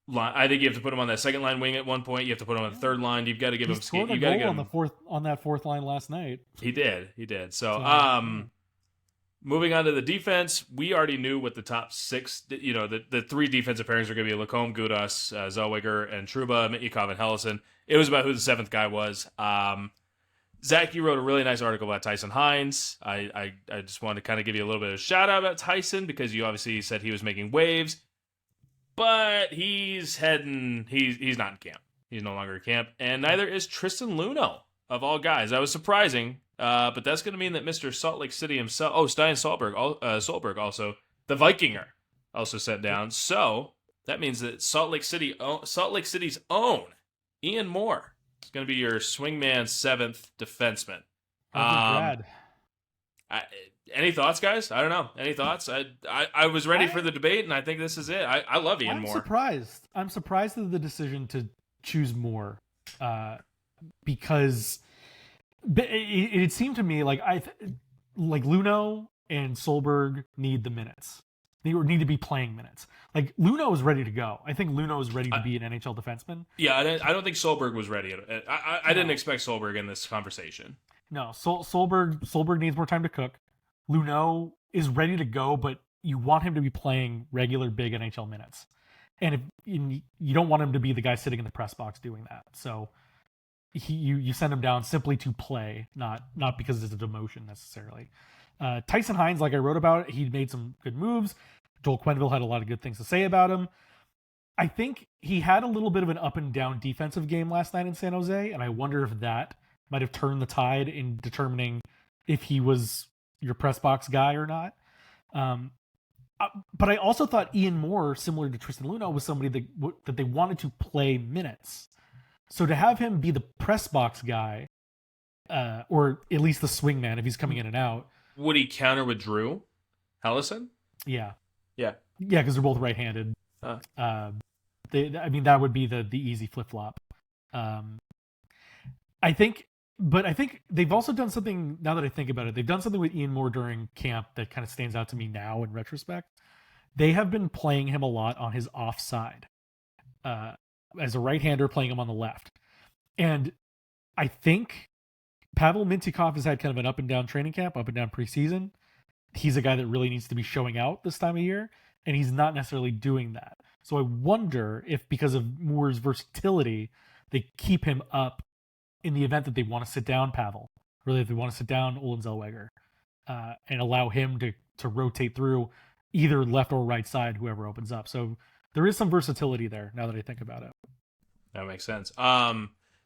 line. I think you have to put him on that 2nd line wing at one point. You have to put him on the 3rd line. You've got to give him scored a goal on that 4th line last night. He did. So, moving on to the defense, we already knew what the top 6, the 3 defensive pairings are going to be: LaCombe, Gudas, Zellweger, and Trouba, Mitkov, and Hellison. It was about who the 7th guy was. Zach, you wrote a really nice article about Tyson Hines. I just wanted to kind of give you a little bit of a shout out about Tyson because you obviously said he was making waves, but he's not in camp. He's no longer in camp, and neither is Tristan Luneau, of all guys. That was surprising, but that's going to mean that Mr. Salt Lake City himself, Stein Solberg also, the Vikinger, also sent down. So that means that Salt Lake City's own Ian Moore is going to be your swingman 7th defenseman. Brad. Any thoughts, guys? I don't know. Any thoughts? I was ready for the debate, and I think this is it. I love Ian Moore. I'm surprised at the decision to choose Moore, because it seemed to me like Luno and Solberg need the minutes. They need to be playing minutes. Like, Luno is ready to go. I think Luno is ready to be an NHL defenseman. Yeah, I don't think Solberg was ready. I didn't expect Solberg in this conversation. No, Solberg needs more time to cook. Luno is ready to go, but you want him to be playing regular big NHL minutes. And if you don't want him to be the guy sitting in the press box doing that. So you send him down simply to play, not because it's a demotion necessarily. Tyson Hines, like I wrote about, he made some good moves. Joel Quenneville had a lot of good things to say about him. I think he had a little bit of an up and down defensive game last night in San Jose, and I wonder if that might have turned the tide in determining if he was your press box guy or not. But I also thought Ian Moore, similar to Tristan Luno, was somebody that they wanted to play minutes. So to have him be the press box guy, or at least the swing man if he's coming in and out. Would he counter with Drew Hellison? Yeah. Yeah, because they're both right-handed. That would be the easy flip-flop. I think they've also done something, now that I think about it, they've done something with Ian Moore during camp that kind of stands out to me now in retrospect. They have been playing him a lot on his offside. As a right-hander, playing him on the left. And I think Pavel Mintyukov has had kind of an up and down training camp, up and down preseason. He's a guy that really needs to be showing out this time of year, and he's not necessarily doing that. So I wonder if, because of Moore's versatility, they keep him up in the event that they want to sit down Pavel, or if they want to sit down Olen Zellweger, and allow him to rotate through either left or right side, whoever opens up. So there is some versatility there, now that I think about it. That makes sense.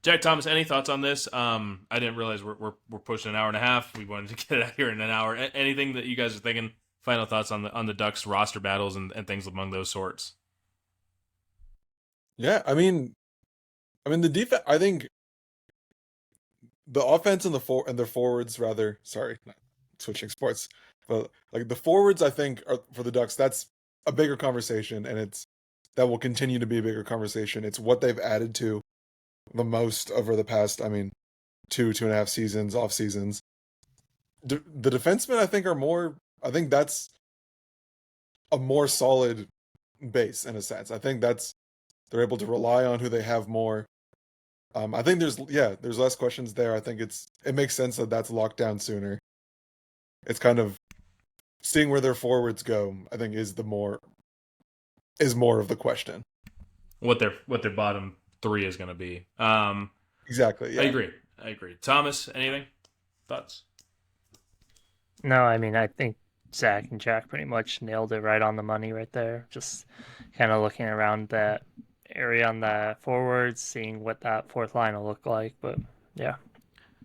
Jack Thomas, any thoughts on this? I didn't realize we're pushing an hour and a half. We wanted to get it out here in an hour. Anything that you guys are thinking? Final thoughts on the Ducks roster battles and things among those sorts. Yeah, I mean the defense. I think the offense and their forwards, rather. Sorry, not switching sports, but like the forwards, I think are, for the Ducks, that's a bigger conversation, and that will continue to be a bigger conversation. It's what they've added to the most over the past, 2.5 seasons, off seasons. The defensemen, I think, are more. I think that's a more solid base in a sense. I think they're able to rely on who they have more. I think there's less questions there. I think it makes sense that that's locked down sooner. It's kind of seeing where their forwards go, I think, is more of the question. What their bottom three is going to be. Exactly. Yeah. I agree. Thomas, anything? Thoughts? No, I mean, I think Zach and Jack pretty much nailed it right on the money right there. Just kind of looking around that area on the forwards, seeing what that fourth line will look like. But yeah.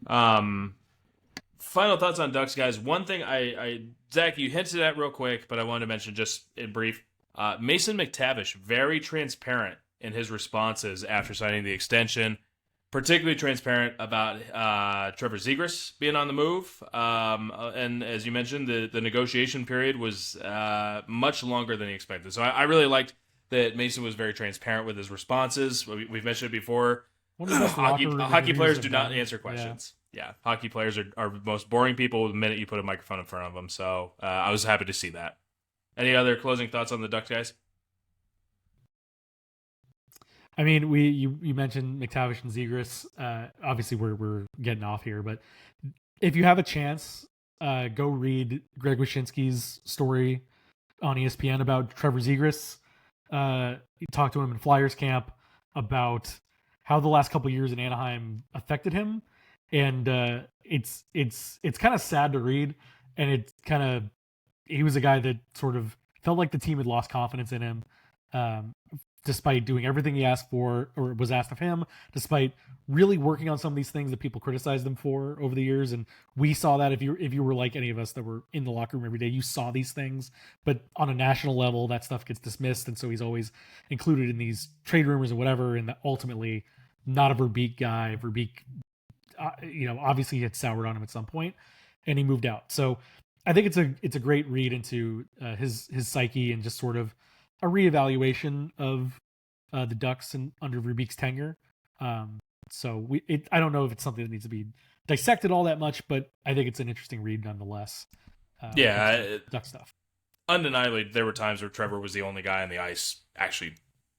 Final thoughts on Ducks, guys. One thing Zach, you hinted at real quick, but I wanted to mention just in brief. Mason McTavish, very transparent in his responses after signing the extension. Particularly transparent about Trevor Zegras being on the move. And as you mentioned, the negotiation period was much longer than he expected. So I really liked that Mason was very transparent with his responses. We've mentioned it before. Hockey players do not answer questions. Yeah, hockey players are the most boring people the minute you put a microphone in front of them. So I was happy to see that. Any other closing thoughts on the Ducks, guys? I mean, you mentioned McTavish and Zegras. Obviously, we're getting off here, but if you have a chance, go read Greg Wyshynski's story on ESPN about Trevor Zegras. You talked to him in Flyers camp about how the last couple of years in Anaheim affected him, and it's kind of sad to read. And he was a guy that sort of felt like the team had lost confidence in him. Despite doing everything he asked for or was asked of him, despite really working on some of these things that people criticized him for over the years. And we saw that if you were like any of us that were in the locker room every day, you saw these things, but on a national level, that stuff gets dismissed. And so he's always included in these trade rumors and whatever. And ultimately not a Verbeek guy. Verbeek, obviously it soured on him at some point. and he moved out. So I think it's a great read into his psyche and just sort of a reevaluation of the Ducks and under Verbeek's tenure. So I don't know if it's something that needs to be dissected all that much, but I think it's an interesting read nonetheless. Duck stuff. Undeniably, there were times where Trevor was the only guy on the ice actually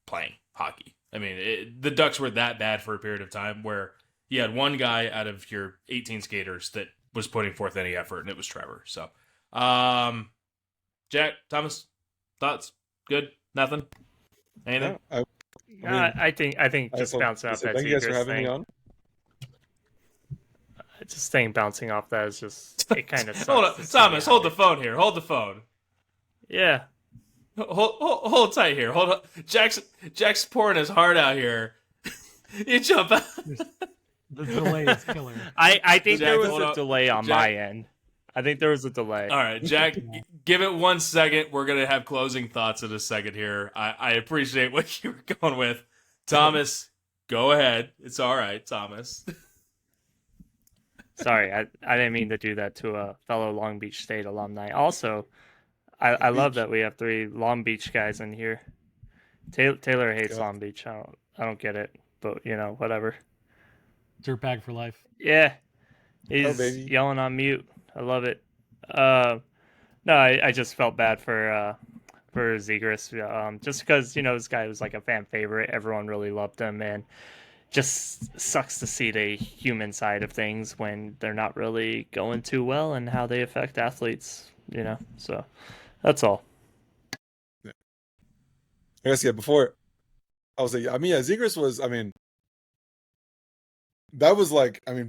playing hockey. I mean, the Ducks were that bad for a period of time where you had one guy out of your 18 skaters that was putting forth any effort, and it was Trevor. So, Jack, Thomas, thoughts? Good? Nothing? Anything? I think just bouncing off that. Thank you guys for having me on. I just think bouncing off that is just it kind of. Hold on, Thomas. Hold the phone here. Hold the phone. Yeah. Hold tight here. Hold on. Jack's pouring his heart out here. You jump out. The delay is killer. I think there was a delay on my end. I think there was a delay. All right, Jack, give it 1 second. We're going to have closing thoughts in a second here. I appreciate what you were going with. Thomas, go ahead. It's all right, Thomas. Sorry, I didn't mean to do that to a fellow Long Beach State alumni. Also, I love that we have 3 Long Beach guys in here. Taylor hates Long Beach. I don't get it, but whatever. Dirtbag for life. Yeah, he's yelling on mute. I love it. No, I just felt bad for Zegras, just because this guy was like a fan favorite. Everyone really loved him, and just sucks to see the human side of things when they're not really going too well and how they affect athletes. So that's all. Yeah. I guess before I was like, Zegras was, that was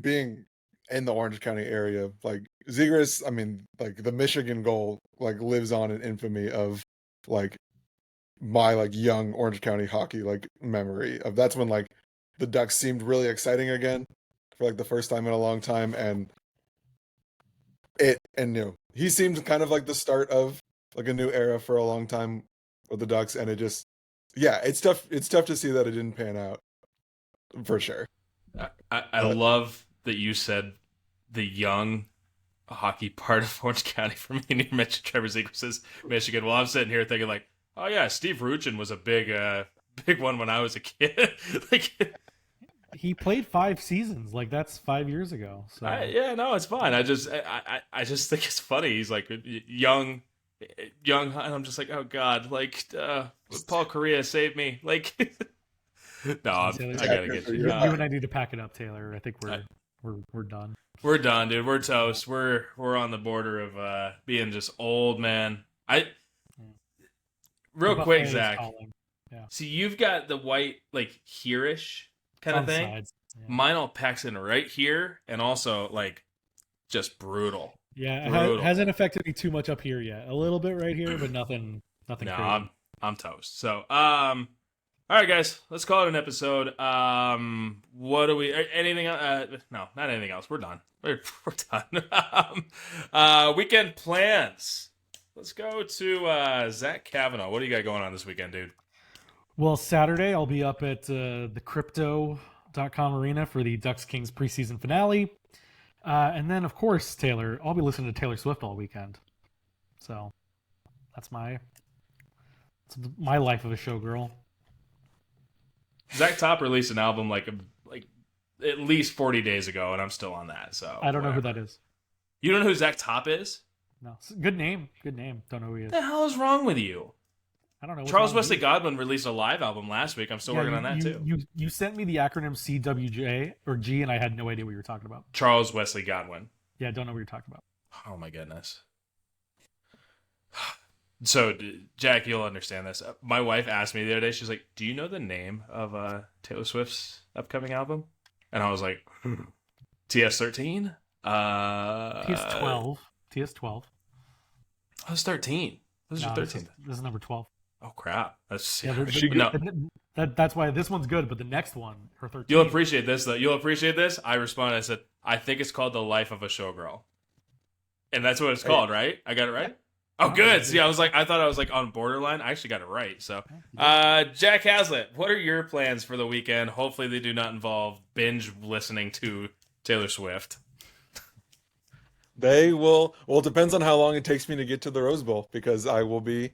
being in the Orange County area, like Zegras, the Michigan goal lives on in infamy of my young Orange County hockey memory of that's when the Ducks seemed really exciting again for the first time in a long time, and he seemed kind of the start of a new era for a long time with the Ducks, and it's tough to see that it didn't pan out for sure. I love that you said the young hockey part of Orange County for me, and you mentioned Trevor Zegras' Michigan. Well, I'm sitting here thinking oh yeah, Steve Ruchin was a big one when I was a kid. He played 5 seasons. That's 5 years ago. So no, it's fine. I just think it's funny. He's young, and I'm just oh God, Paul Correa saved me. No, I gotta get you. You and I need to pack it up, Taylor. I think we're done. We're done, dude. We're toast. We're on the border of being just old, man. Real quick, Zach. Yeah. See, you've got the white here-ish kind of thing. Sides. Yeah. Mine all packs in right here, and also just brutal. Yeah, brutal. It hasn't affected me too much up here yet. A little bit right here, but nothing. No, crazy. I'm toast. So, all right, guys, let's call it an episode. What do we? Anything? No, not anything else. We're done. We're done. Weekend plans. Let's go to Zach Kavanaugh. What do you got going on this weekend, dude? Well, Saturday I'll be up at the Crypto.com arena for the Ducks Kings preseason finale, and then of course Taylor. I'll be listening to Taylor Swift all weekend. So that's my life of a showgirl. Zach Top released an album like at least 40 days ago, and I'm still on that. So I don't know who that is. You don't know who Zach Top is? No. Good name. Don't know who he is. What the hell is wrong with you? I don't know. Charles Wesley Godwin released a live album last week. I'm still working on that too. You sent me the acronym CWJ or G, and I had no idea what you were talking about. Charles Wesley Godwin. Yeah, I don't know what you're talking about. Oh my goodness. So, Jack, you'll understand this. My wife asked me the other day, she's like, do you know the name of Taylor Swift's upcoming album? And I was like, TS13? TS12. TS12. I was 13. This is your 13th. This is number 12. Oh, crap. That's That's why this one's good, but the next one, her 13th. You'll appreciate this, though. You'll appreciate this. I responded, I said, I think it's called The Life of a Showgirl. And that's what it's called, right? I got it right? Oh, good. See, I thought I was on borderline. I actually got it right. So, Jack Haslett, what are your plans for the weekend? Hopefully they do not involve binge listening to Taylor Swift. They will. Well, it depends on how long it takes me to get to the Rose Bowl because I will be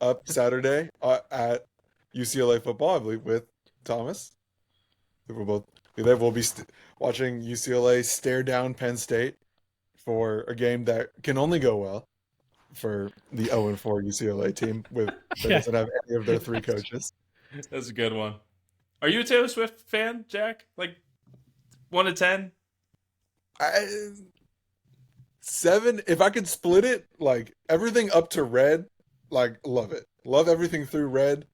up Saturday at UCLA football, I believe, with Thomas. We'll both be there. We'll be watching UCLA stare down Penn State for a game that can only go well for the 0-4 UCLA team that doesn't have any of their 3 coaches. That's a good one. Are you a Taylor Swift fan, Jack? Like 1 to 10? 7. If I could split it, like everything up to Red, like love it. Love everything through Red.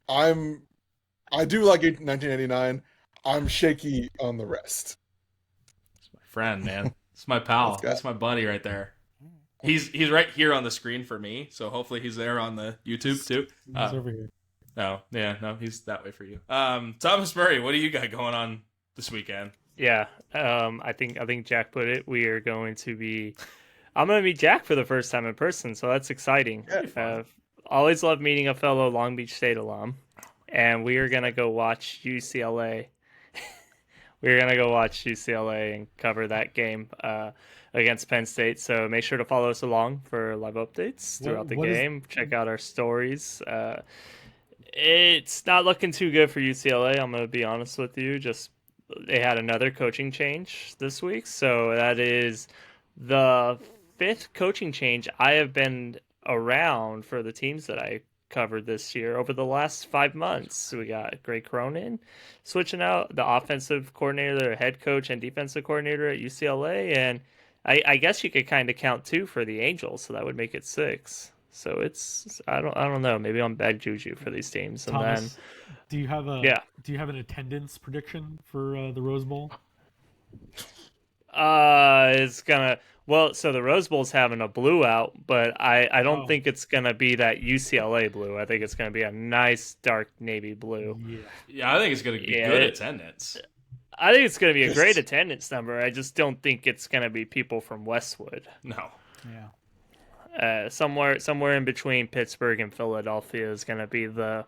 I do like 1989. I'm shaky on the rest. It's my friend, man. It's my pal. That's my buddy right there. He's right here on the screen for me, so hopefully he's there on the YouTube too. He's over here. No, he's that way for you. Thomas Murray, what do you got going on this weekend? Yeah, I think Jack put it. I'm going to meet Jack for the first time in person, so that's exciting. Yeah, always love meeting a fellow Long Beach State alum, and we are going to go watch UCLA. We're going to go watch UCLA and cover that game against Penn State, so make sure to follow us along for live updates throughout the game. Check out our stories. It's not looking too good for UCLA, I'm going to be honest with you. They had another coaching change this week, so that is the 5th coaching change I have been around for the teams that I covered this year over the last 5 months. We got Greg Cronin switching out the offensive coordinator, head coach, and defensive coordinator at UCLA, and I guess you could kind of count 2 for the Angels, so that would make it 6. So it's I don't know. Maybe I'm bad juju for these teams. And Thomas, then do you have an attendance prediction for the Rose Bowl? So the Rose Bowl's having a blue out, but I don't think it's gonna be that UCLA blue. I think it's gonna be a nice dark navy blue. Yeah, I think it's gonna be good attendance. I think it's gonna be a great attendance number. I just don't think it's gonna be people from Westwood. No. Yeah. Somewhere in between Pittsburgh and Philadelphia is going to be the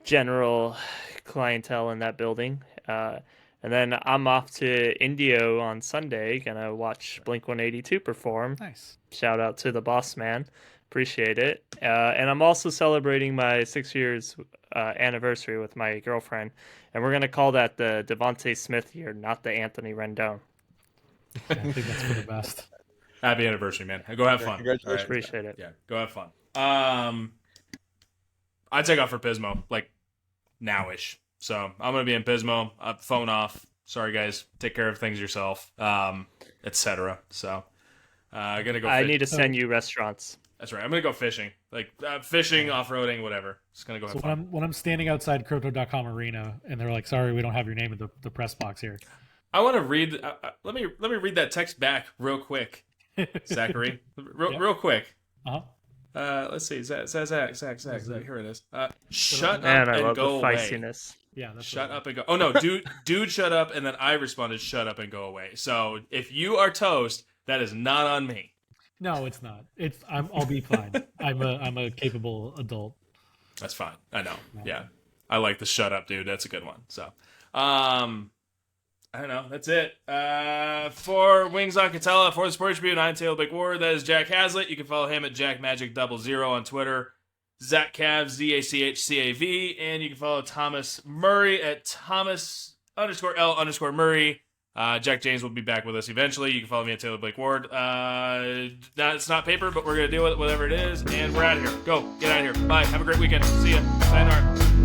general clientele in that building. And then I'm off to Indio on Sunday, going to watch Blink-182 perform. Nice. Shout out to the boss man. Appreciate it. And I'm also celebrating my 6 years anniversary with my girlfriend. And we're going to call that the Devontae Smith year, not the Anthony Rendon. I think that's for the best. Happy anniversary, man. Go have fun. Congratulations. Appreciate it. Yeah, go have fun. I take off for Pismo, like now-ish. So I'm going to be in Pismo, phone off. Sorry, guys. Take care of things yourself, etc. So I'm going to go I need to send you restaurants. That's right. I'm going to go fishing. Like fishing, off-roading, whatever. Just going to go have fun. When I'm standing outside Crypto.com Arena and they're like, sorry, we don't have your name in the press box here. I want to read. Let me read that text back real quick. Zachary, real quick. Let's see. Zach. Here it is. Shut up and go away. Feistiness. Yeah. That's shut up and go. Oh no, dude, shut up. And then I responded, shut up and go away. So if you are toast, that is not on me. No, it's not. I'll be fine. I'm a capable adult. That's fine. I know. Yeah. I like the shut up, dude. That's a good one. So, I don't know. That's it. For Wings on Katella, for the Sporting Tribune, I'm Taylor Big Ward. That is Jack Haslett. You can follow him at JackMagic00 on Twitter. Zach Cav, ZACHCAV. And you can follow Thomas Murray at Thomas_L_Murray. Jack James will be back with us eventually. You can follow me at Taylor Blake Ward. It's not paper, but we're going to deal with it, whatever it is. And we're out of here. Go. Get out of here. Bye. Have a great weekend. See ya. Sayonara.